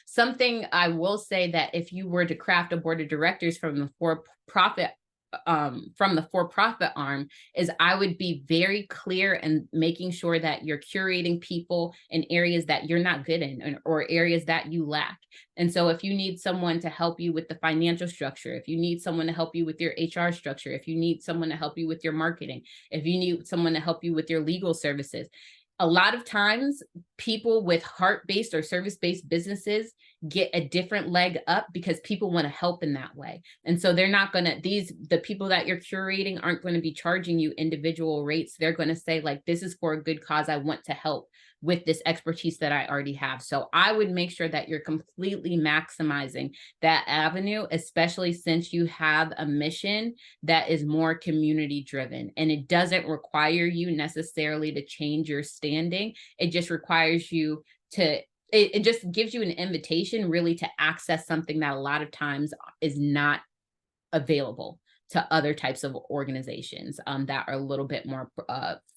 S1: Something I will say, that if you were to craft a board of directors from the for-profit arm, is I would be very clear in making sure that you're curating people in areas that you're not good in, or areas that you lack. And so if you need someone to help you with the financial structure, if you need someone to help you with your HR structure, if you need someone to help you with your marketing, if you need someone to help you with your legal services, a lot of times people with heart-based or service-based businesses get a different leg up because people want to help in that way. And so they're not going to, the people that you're curating aren't going to be charging you individual rates. They're going to say, like, this is for a good cause. I want to help with this expertise that I already have. So I would make sure that you're completely maximizing that avenue, especially since you have a mission that is more community driven, and it doesn't require you necessarily to change your standing. It just requires you to, it just gives you an invitation really to access something that a lot of times is not available to other types of organizations that are a little bit more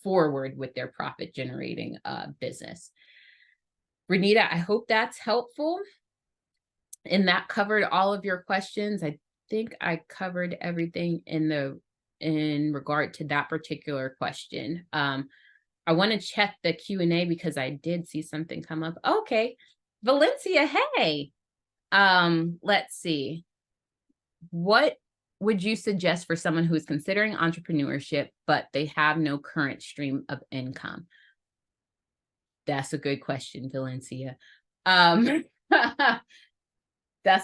S1: forward with their profit generating business. Renita, I hope that's helpful. And that covered all of your questions. I think I covered everything in in regard to that particular question. I want to check the Q&A because I did see something come up. Okay, Valencia, hey. Let's see. What would you suggest for someone who is considering entrepreneurship, but they have no current stream of income? That's a good question, Valencia. That's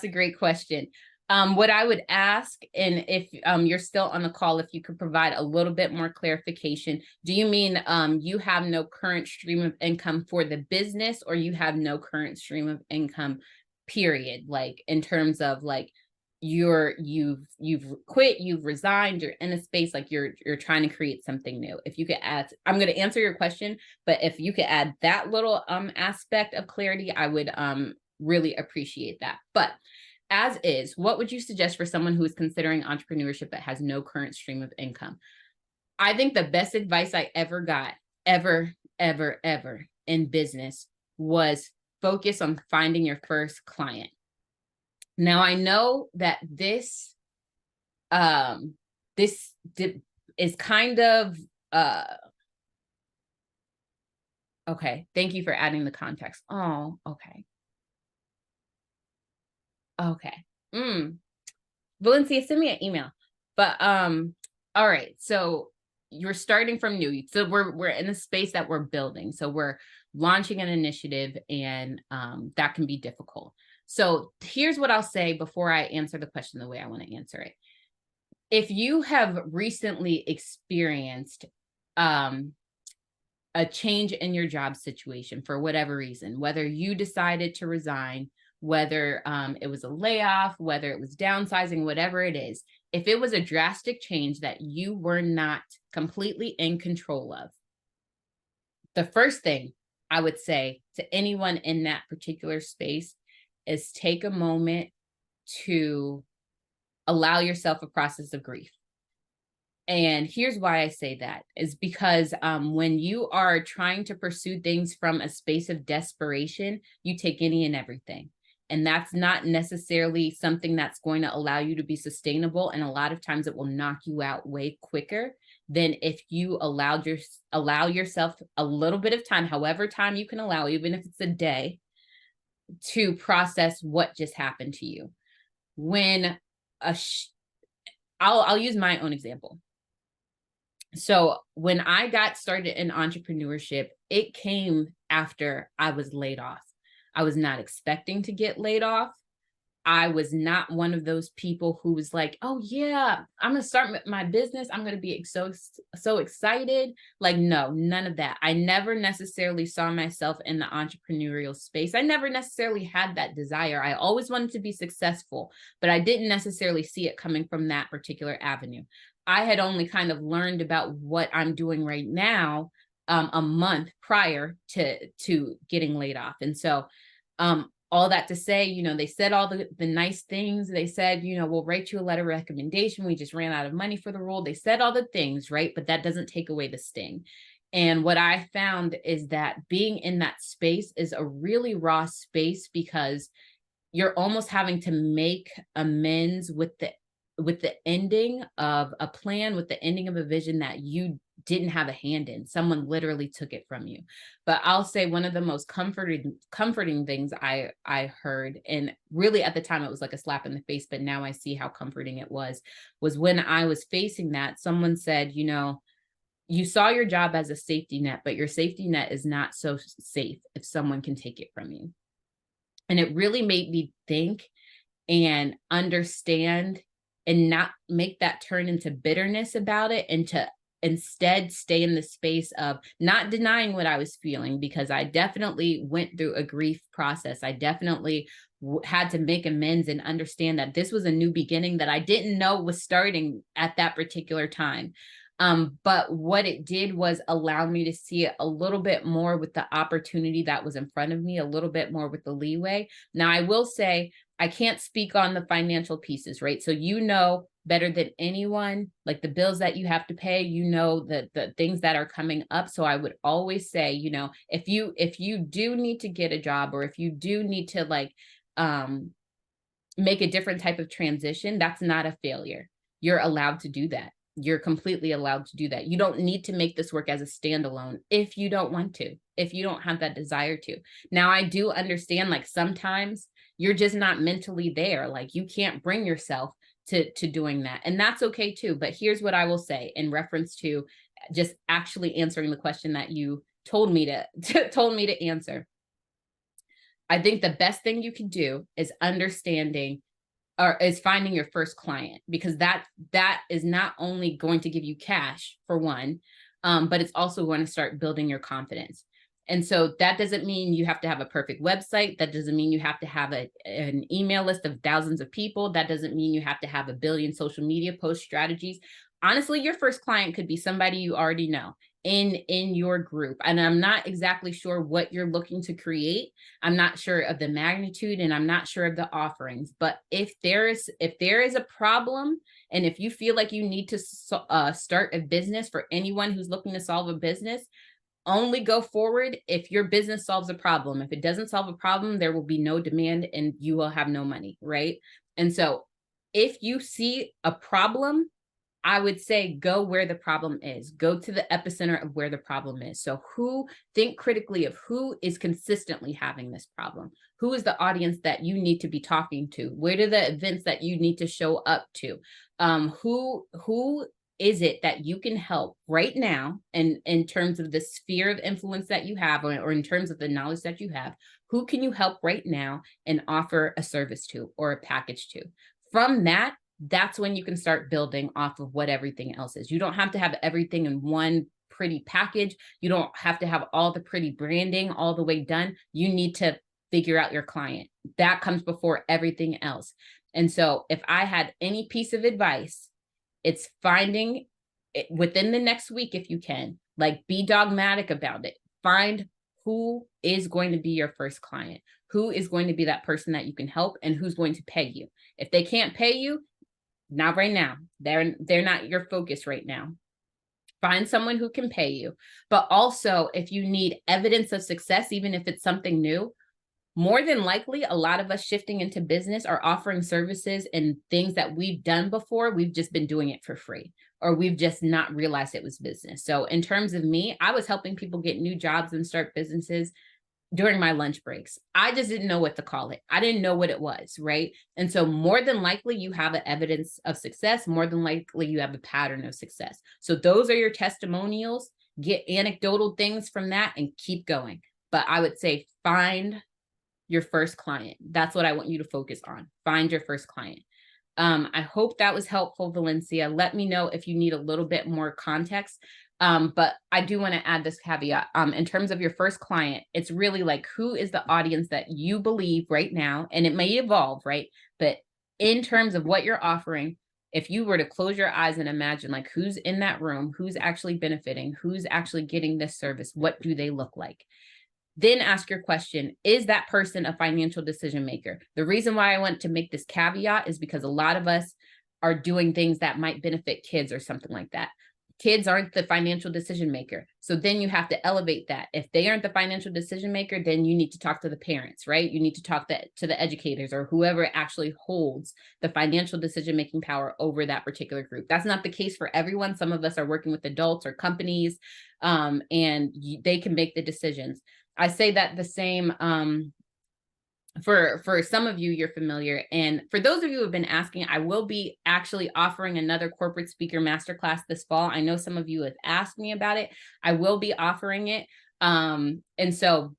S1: a great question. What I would ask, and if you're still on the call, if you could provide a little bit more clarification, do you mean you have no current stream of income for the business, or you have no current stream of income, period? Like in terms of like you've quit, you've resigned, you're in a space like you're trying to create something new. If you could add, I'm going to answer your question, but if you could add that little aspect of clarity, I would really appreciate that. But as is, what would you suggest for someone who is considering entrepreneurship but has no current stream of income? I think the best advice I ever got, ever in business was focus on finding your first client. Now, I know that this is kind of, okay, thank you for adding the context. Oh, okay. Okay. Valencia, send me an email. But all right. So you're starting from new. So we're in a space that we're building. So we're launching an initiative, and that can be difficult. So here's what I'll say before I answer the question the way I want to answer it. If you have recently experienced a change in your job situation for whatever reason, whether you decided to resign, whether it was a layoff, whether it was downsizing, whatever it is, if it was a drastic change that you were not completely in control of, the first thing I would say to anyone in that particular space is take a moment to allow yourself a process of grief. And here's why I say that is because when you are trying to pursue things from a space of desperation, you take any and everything. And that's not necessarily something that's going to allow you to be sustainable. And a lot of times it will knock you out way quicker than if you allow yourself a little bit of time, however time you can allow, even if it's a day, to process what just happened to you. When I'll use my own example. So when I got started in entrepreneurship, it came after I was laid off. I was not expecting to get laid off. I was not one of those people who was like, oh yeah, I'm going to start my business. I'm going to be so excited. Like, no, none of that. I never necessarily saw myself in the entrepreneurial space. I never necessarily had that desire. I always wanted to be successful, but I didn't necessarily see it coming from that particular avenue. I had only kind of learned about what I'm doing right now a month prior to getting laid off. And so all that to say, they said all the nice things. They said, we'll write you a letter of recommendation. We just ran out of money for the role. They said all the things, right? But that doesn't take away the sting. And what I found is that being in that space is a really raw space because you're almost having to make amends with the ending of a plan, with the ending of a vision that you didn't have a hand in. Someone literally took it from you. But I'll say one of the most comforting things I heard, and really at the time it was like a slap in the face, but now I see how comforting it was when I was facing that, someone said, you saw your job as a safety net, but your safety net is not so safe if someone can take it from you. And it really made me think and understand and not make that turn into bitterness about it, and to instead stay in the space of not denying what I was feeling, because I definitely went through a grief process. I definitely had to make amends and understand that this was a new beginning that I didn't know was starting at that particular time. But what it did was allow me to see it a little bit more with the opportunity that was in front of me, a little bit more with the leeway. Now, I will say, I can't speak on the financial pieces, right? So better than anyone, like the bills that you have to pay, the things that are coming up. So I would always say, if you do need to get a job, or if you do need to make a different type of transition, that's not a failure. You're allowed to do that. You're completely allowed to do that. You don't need to make this work as a standalone if you don't want to, if you don't have that desire to. Now, I do understand, like, sometimes you're just not mentally there. like you can't bring yourself to doing that, and that's okay too. But here's what I will say in reference to just actually answering the question that you told me to answer. I think the best thing you can do is understanding, or is finding your first client, because that is not only going to give you cash for one, but it's also going to start building your confidence. And so that doesn't mean you have to have a perfect website. That doesn't mean you have to have an email list of thousands of people. That doesn't mean you have to have a billion social media post strategies. Honestly, your first client could be somebody you already know in your group. And I'm not exactly sure what you're looking to create. I'm not sure of the magnitude, and I'm not sure of the offerings. But if there is a problem, and if you feel like you need to start a business, for anyone who's looking to solve a business, only go forward if your business solves a problem. If it doesn't solve a problem, there will be no demand and you will have no money, right? And so if you see a problem, I would say go where the problem is. Go to the epicenter of where the problem is. So think critically of who is consistently having this problem. Who is the audience that you need to be talking to? Where are the events that you need to show up to? Who is it that you can help right now, and in terms of the sphere of influence that you have, or in terms of the knowledge that you have? Who can you help right now and offer a service to or a package to? From that's when you can start building off of what everything else is. You don't have to have everything in one pretty package. You don't have to have all the pretty branding all the way done. You need to figure out your client. That comes before everything else. And so if I had any piece of advice, it's finding it within the next week, if you can, like, be dogmatic about it. Find who is going to be your first client, who is going to be that person that you can help, and who's going to pay you. If they can't pay you, not right now. They're not your focus right now. Find someone who can pay you. But also, if you need evidence of success, even if it's something new, more than likely, a lot of us shifting into business are offering services and things that we've done before. We've just been doing it for free, or we've just not realized it was business. So in terms of me, I was helping people get new jobs and start businesses during my lunch breaks. I just didn't know what to call it. I didn't know what it was, right? And so more than likely you have an evidence of success. More than likely you have a pattern of success. So those are your testimonials. Get anecdotal things from that and keep going. But I would say find your first client. That's what I want you to focus on. Find your first client. I hope that was helpful, Valencia. Let me know if you need a little bit more context. But I do want to add this caveat. In terms of your first client, it's really like, who is the audience that you believe right now? And it may evolve, right? But in terms of what you're offering, if you were to close your eyes and imagine, like, who's in that room, who's actually benefiting, who's actually getting this service, what do they look like? Then ask your question, is that person a financial decision maker? The reason why I want to make this caveat is because a lot of us are doing things that might benefit kids or something like that. Kids aren't the financial decision maker. So then you have to elevate that. If they aren't the financial decision maker, then you need to talk to the parents, right? You need to talk to the educators, or whoever actually holds the financial decision-making power over that particular group. That's not the case for everyone. Some of us are working with adults or companies, and they can make the decisions. I say that the same, for some of you, you're familiar. And for those of you who have been asking, I will be actually offering another corporate speaker masterclass this fall. I know some of you have asked me about it. I will be offering it. And so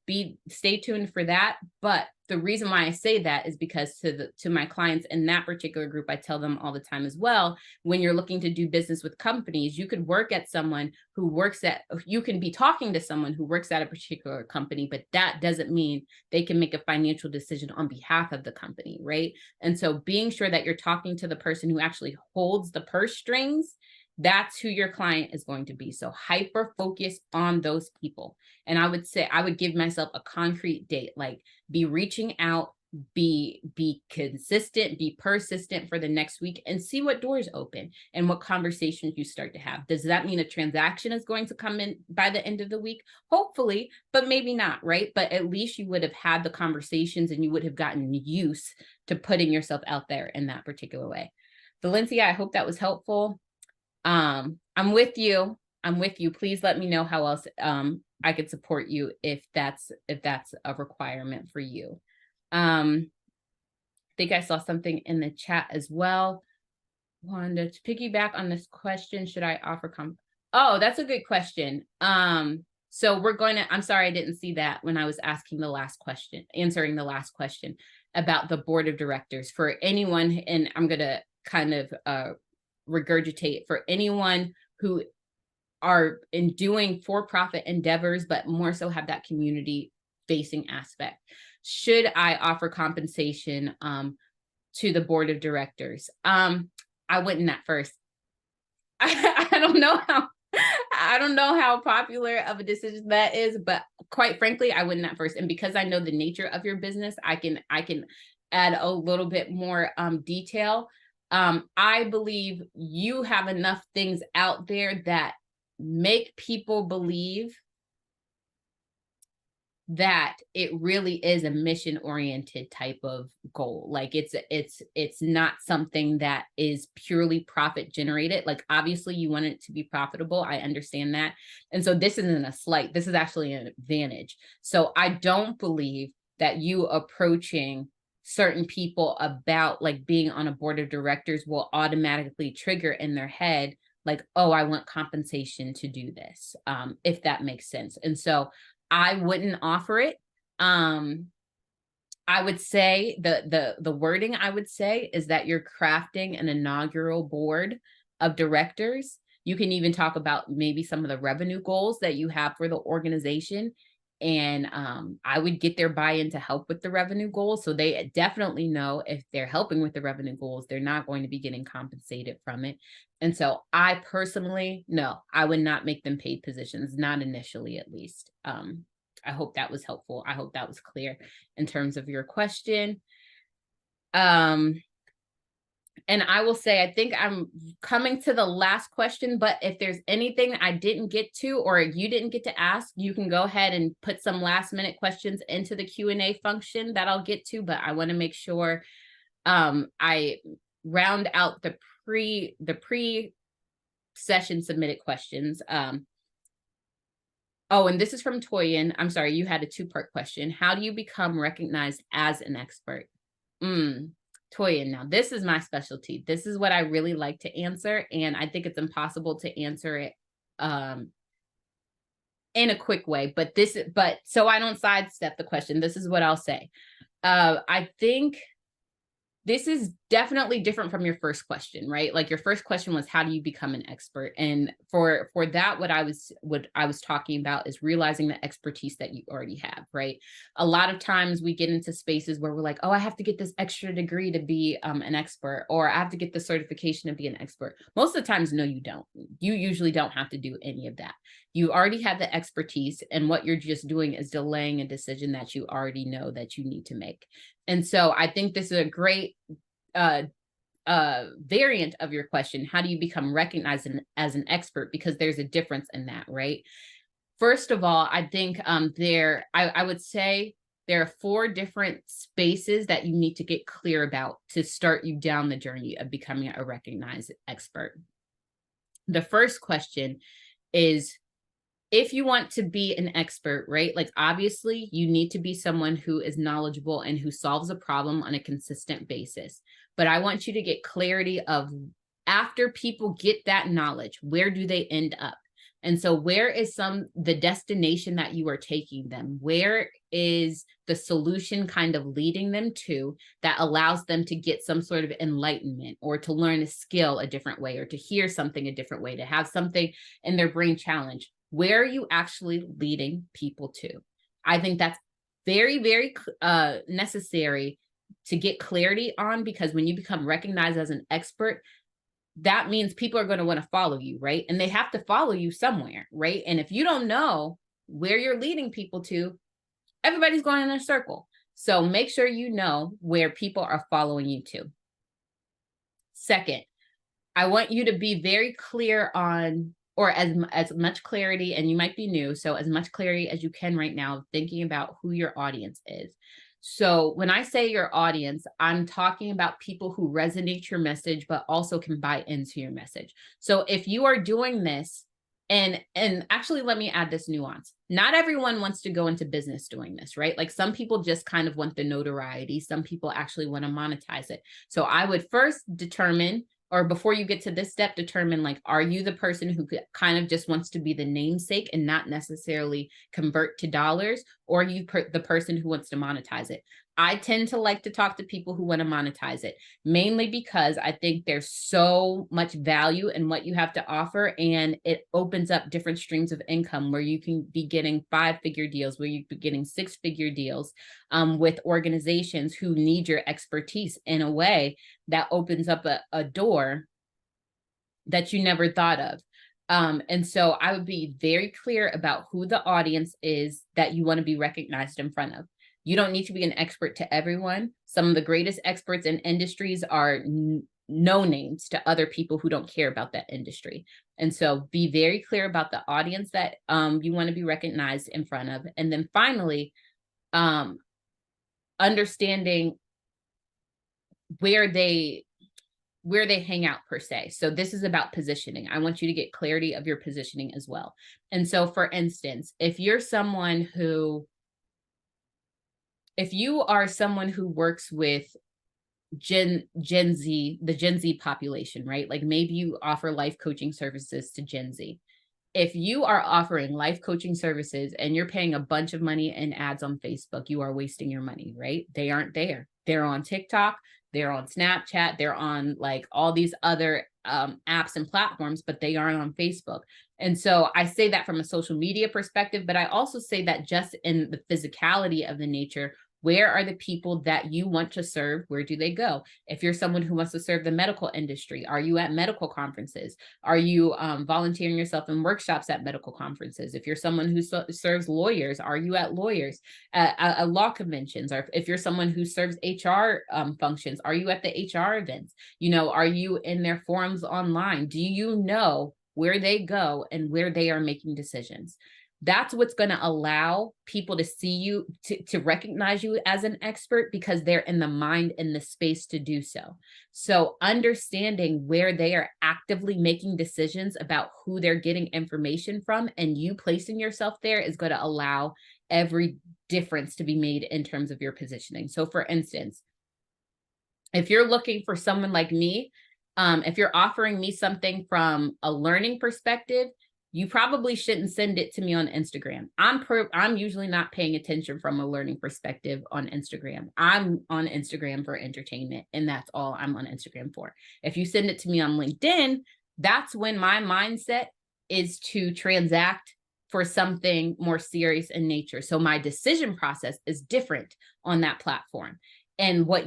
S1: stay tuned for that. But the reason why I say that is because to my clients in that particular group, I tell them all the time as well, when you're looking to do business with companies, you could you can be talking to someone who works at a particular company, but that doesn't mean they can make a financial decision on behalf of the company, right? And so being sure that you're talking to the person who actually holds the purse strings, that's who your client is going to be. So hyper focus on those people. And I would say, I would give myself a concrete date, like be reaching out, be consistent, be persistent for the next week, and see what doors open and what conversations you start to have. Does that mean a transaction is going to come in by the end of the week? Hopefully, but maybe not, right? But at least you would have had the conversations and you would have gotten used to putting yourself out there in that particular way. Valencia, I hope that was helpful. I'm with you. I'm with you. Please let me know how else I could support you if that's a requirement for you. I think I saw something in the chat as well. Wanda, to piggyback on this question, should I offer Oh, that's a good question. So we're going to, I'm sorry, I didn't see that when I was asking the last question, answering the last question about the board of directors for anyone. And I'm going to kind of regurgitate for anyone who are in doing for-profit endeavors, but more so have that community facing aspect. Should I offer compensation to the board of directors? I wouldn't at first. I don't know how popular of a decision that is, but quite frankly, I wouldn't at first. And because I know the nature of your business, I can add a little bit more detail. I believe you have enough things out there that make people believe that it really is a mission-oriented type of goal. Like it's not something that is purely profit generated. Like obviously you want it to be profitable. I understand that. And so this isn't a slight, this is actually an advantage. So I don't believe that you approaching certain people about like being on a board of directors will automatically trigger in their head like, oh, I want compensation to do this, if that makes sense. And so I wouldn't offer it. I would say the wording I would say is that you're crafting an inaugural board of directors. You can even talk about maybe some of the revenue goals that you have for the organization. And I would get their buy-in to help with the revenue goals. So they definitely know if they're helping with the revenue goals, they're not going to be getting compensated from it. And so I personally, no, I would not make them paid positions, not initially at least. I hope that was helpful. I hope that was clear in terms of your question. And I will say, I think I'm coming to the last question, but if there's anything I didn't get to or you didn't get to ask, you can go ahead and put some last minute questions into the Q&A function that I'll get to, but I want to make sure I round out the pre-session submitted questions. Oh, and this is from Toyin. I'm sorry, you had a two-part question. How do you become recognized as an expert? Toyin, now this is my specialty. This is what I really like to answer, and I think it's impossible to answer it in a quick way. But so I don't sidestep the question. This is what I'll say. I think this is definitely different from your first question, right? Like your first question was, how do you become an expert? And for that, what I was talking about is realizing the expertise that you already have, right? A lot of times we get into spaces where we're like, oh, I have to get this extra degree to be an expert, or I have to get the certification to be an expert. Most of the times, no, you don't. You usually don't have to do any of that. You already have the expertise, and what you're just doing is delaying a decision that you already know that you need to make. And so I think this is a great variant of your question. How do you become recognized as an expert? Because there's a difference in that, right? First of all, I think I would say there are 4 different spaces that you need to get clear about to start you down the journey of becoming a recognized expert. The first question is, if you want to be an expert, right? Like obviously you need to be someone who is knowledgeable and who solves a problem on a consistent basis. But I want you to get clarity of, after people get that knowledge, where do they end up? And so where is the destination that you are taking them? Where is the solution kind of leading them to that allows them to get some sort of enlightenment, or to learn a skill a different way, or to hear something a different way, to have something in their brain challenge? Where are you actually leading people to? I think that's very, very necessary to get clarity on, because when you become recognized as an expert, that means people are going to want to follow you, right? And they have to follow you somewhere, right? And if you don't know where you're leading people to, everybody's going in a circle. So make sure you know where people are following you to. Second, I want you to be very clear on, or as much clarity, and you might be new, so as much clarity as you can right now, thinking about who your audience is. So when I say your audience, I'm talking about people who resonate your message, but also can buy into your message. So if you are doing this, and actually, let me add this nuance. Not everyone wants to go into business doing this, right? Like some people just kind of want the notoriety. Some people actually want to monetize it. So I would first determine, or before you get to this step, determine like, are you the person who kind of just wants to be the namesake and not necessarily convert to dollars, or are you the person who wants to monetize it? I tend to like to talk to people who want to monetize it, mainly because I think there's so much value in what you have to offer, and it opens up different streams of income where you can be getting 5-figure deals, where you be getting 6-figure deals with organizations who need your expertise in a way that opens up a door that you never thought of. And so I would be very clear about who the audience is that you want to be recognized in front of. You don't need to be an expert to everyone. Some of the greatest experts in industries are no names to other people who don't care about that industry. And so be very clear about the audience that you want to be recognized in front of. And then finally, understanding where they hang out per se. So this is about positioning. I want you to get clarity of your positioning as well. And so for instance, if you are someone who works with Gen Z, the Gen Z population, right? Like maybe you offer life coaching services to Gen Z. If you are offering life coaching services and you're paying a bunch of money in ads on Facebook, you are wasting your money, right? They aren't there. They're on TikTok, they're on Snapchat, they're on like all these other apps and platforms, but they aren't on Facebook. And so I say that from a social media perspective, but I also say that just in the physicality of the nature. Where are the people that you want to serve? Where do they go? If you're someone who wants to serve the medical industry, are you at medical conferences? Are you volunteering yourself in workshops at medical conferences? If you're someone who serves lawyers, are you at lawyers, at law conventions? Or if you're someone who serves HR functions, are you at the HR events? You know, are you in their forums online? Do you know where they go and where they are making decisions? That's what's going to allow people to see you, to recognize you as an expert, because they're in the mind and the space to do so. So understanding where they are actively making decisions about who they're getting information from, and you placing yourself there, is going to allow every difference to be made in terms of your positioning. So for instance, if you're looking for someone like me, if you're offering me something from a learning perspective, you probably shouldn't send it to me on Instagram. I'm usually not paying attention from a learning perspective on Instagram. I'm on Instagram for entertainment, and that's all I'm on Instagram for. If you send it to me on LinkedIn, that's when my mindset is to transact for something more serious in nature. So my decision process is different on that platform. And what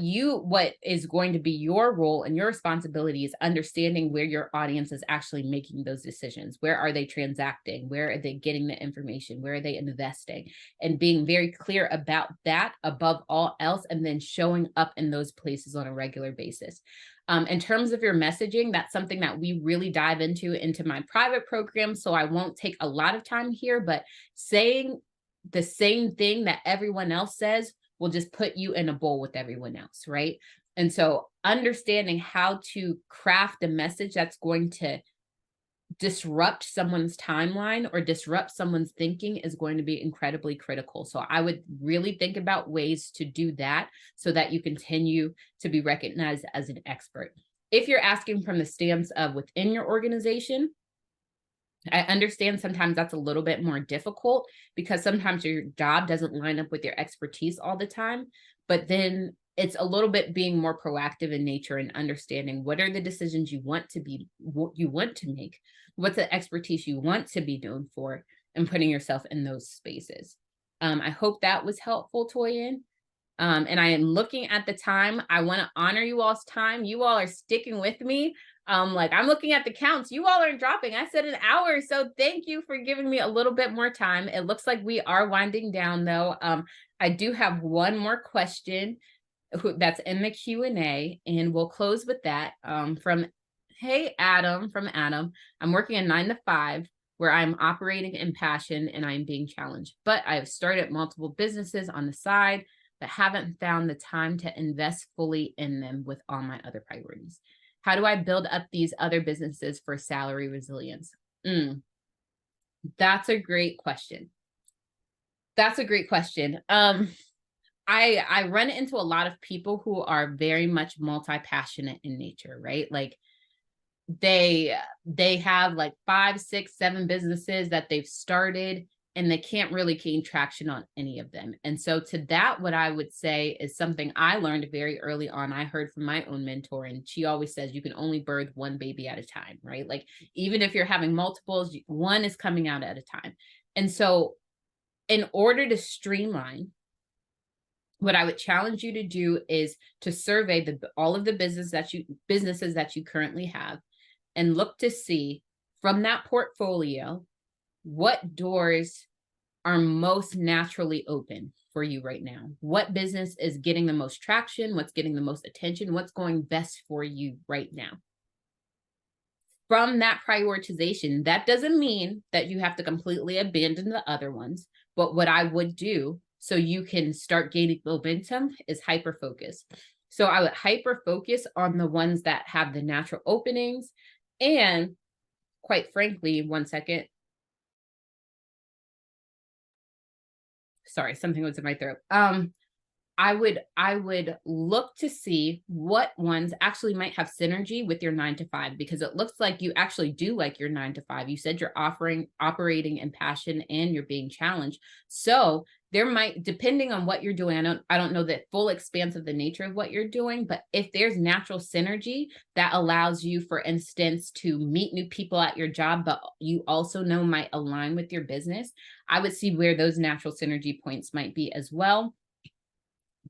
S1: is going to be your role and your responsibility is understanding where your audience is actually making those decisions. Where are they transacting? Where are they getting the information? Where are they investing? And being very clear about that above all else, and then showing up in those places on a regular basis. In terms of your messaging, that's something that we really dive into my private program. So I won't take a lot of time here, but saying the same thing that everyone else says will just put you in a bowl with everyone else, right? And so understanding how to craft a message that's going to disrupt someone's timeline or disrupt someone's thinking is going to be incredibly critical. So I would really think about ways to do that so that you continue to be recognized as an expert. If you're asking from the stance of within your organization, I understand sometimes that's a little bit more difficult because sometimes your job doesn't line up with your expertise all the time, but then it's a little bit being more proactive in nature and understanding what are the decisions you want to make, what's the expertise you want to be known for, and putting yourself in those spaces. I hope that was helpful, Toyin. And I am looking at the time. I want to honor you all's time. You all are sticking with me. I'm looking at the counts. You all are dropping. I said an hour. So thank you for giving me a little bit more time. It looks like we are winding down though. I do have one more question that's in the Q&A, and we'll close with that. From Adam. I'm working a 9 to 5 where I'm operating in passion and I'm being challenged, but I've started multiple businesses on the side, but haven't found the time to invest fully in them with all my other priorities? How do I build up these other businesses for salary resilience? That's a great question. That's a great question. I run into a lot of people who are very much multi-passionate in nature, right? Like they have like 5, 6, 7 businesses that they've started, and they can't really gain traction on any of them. And so to that, what I would say is something I learned very early on. I heard from my own mentor, and she always says you can only birth one baby at a time, right? Like even if you're having multiples, one is coming out at a time. And so in order to streamline, what I would challenge you to do is to survey all of the businesses that you currently have, and look to see from that portfolio what doors are most naturally open for you right now. What business is getting the most traction? What's getting the most attention? What's going best for you right now? From that prioritization, that doesn't mean that you have to completely abandon the other ones, but what I would do so you can start gaining momentum is hyper focus. So I would hyper focus on the ones that have the natural openings. And quite frankly, one second. Sorry, something was in my throat. I would look to see what ones actually might have synergy with your 9 to 5, because it looks like you actually do like your 9 to 5. You said you're operating in passion and you're being challenged. So there might, depending on what you're doing, I don't know the full expanse of the nature of what you're doing, but if there's natural synergy that allows you, for instance, to meet new people at your job, but you also know might align with your business, I would see where those natural synergy points might be as well.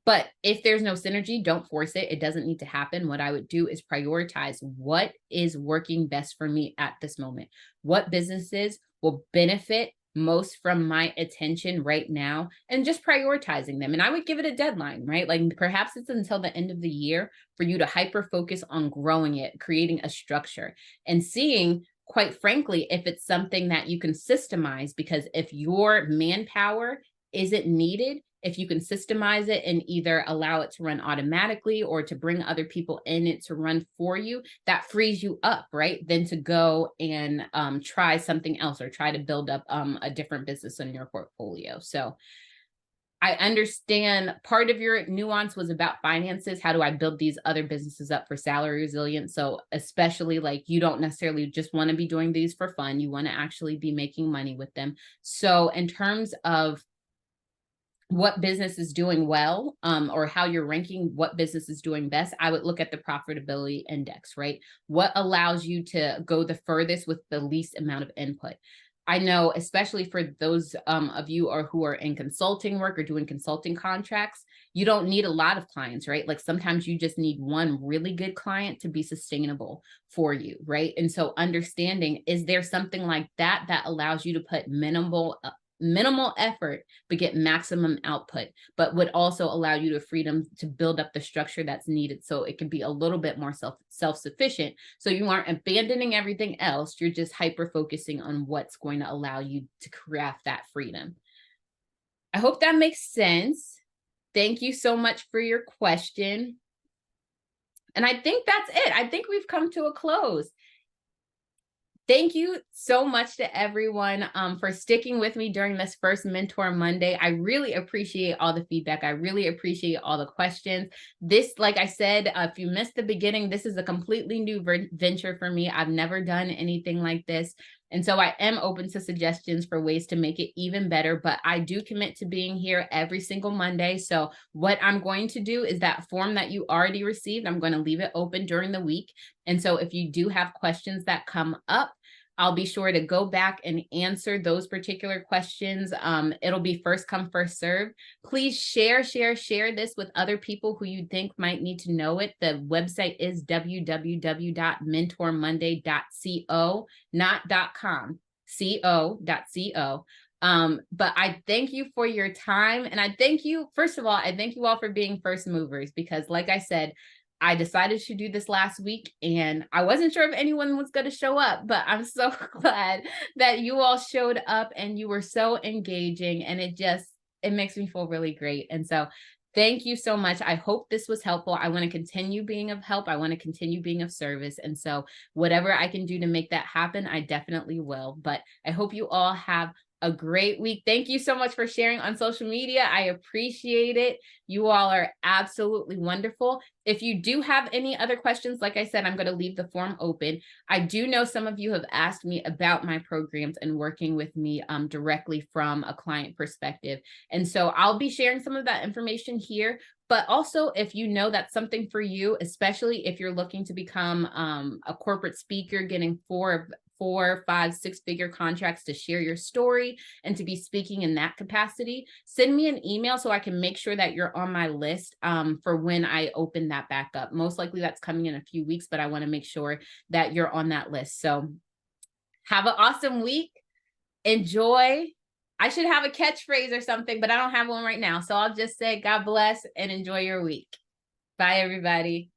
S1: But if there's no synergy, don't force it. It doesn't need to happen. What I would do is prioritize what is working best for me at this moment. What businesses will benefit most from my attention right now, and just prioritizing them. And I would give it a deadline, right? Like perhaps it's until the end of the year for you to hyper focus on growing it, creating a structure, and seeing, quite frankly, if it's something that you can systemize. Because if your manpower isn't needed, if you can systemize it and either allow it to run automatically or to bring other people in it to run for you, that frees you up, right? Then to go and try something else, or try to build up a different business in your portfolio. So I understand part of your nuance was about finances. How do I build these other businesses up for salary resilience? So especially like you don't necessarily just want to be doing these for fun. You want to actually be making money with them. So in terms of what business is doing well, or how you're ranking what business is doing best, I would look at the profitability index, right? What allows you to go the furthest with the least amount of input? I know, especially for those of you who are in consulting work or doing consulting contracts, you don't need a lot of clients, right? Like sometimes you just need one really good client to be sustainable for you, right? And so understanding, is there something like that that allows you to put minimal effort but get maximum output, but would also allow you the freedom to build up the structure that's needed so it can be a little bit more self-sufficient, so you aren't abandoning everything else, you're just hyper focusing on what's going to allow you to craft that freedom. I hope that makes sense. Thank you so much for your question. And I think that's it. I think we've come to a close. Thank you so much to everyone for sticking with me during this first Mentor Monday. I really appreciate all the feedback. I really appreciate all the questions. This, like I said, if you missed the beginning, this is a completely new venture for me. I've never done anything like this. And so I am open to suggestions for ways to make it even better, but I do commit to being here every single Monday. So what I'm going to do is that form that you already received, I'm going to leave it open during the week. And so if you do have questions that come up, I'll be sure to go back and answer those particular questions. It'll be first come, first serve. Please share this with other people who you think might need to know it. The website is www.mentormonday.co, not .com, co.co. But I thank you for your time. And I thank you, first of all, I thank you all for being first movers, because like I said, I decided to do this last week and I wasn't sure if anyone was going to show up, but I'm so glad that you all showed up and you were so engaging, and it makes me feel really great. And so Thank you so much. I hope this was helpful. I want to continue being of help. I want to continue being of service. And so whatever I can do to make that happen, I definitely will. But I hope you all have a great week. Thank you so much for sharing on social media. I appreciate it. You all are absolutely wonderful. If you do have any other questions, like I said, I'm going to leave the form open. I do know some of you have asked me about my programs and working with me directly from a client perspective. And so I'll be sharing some of that information here. But also, if you know that's something for you, especially if you're looking to become a corporate speaker, getting four, 5, 6-figure contracts to share your story and to be speaking in that capacity, send me an email so I can make sure that you're on my list for when I open that back up. Most likely that's coming in a few weeks, but I want to make sure that you're on that list. So have an awesome week. Enjoy. I should have a catchphrase or something, but I don't have one right now. So I'll just say God bless and enjoy your week. Bye, everybody.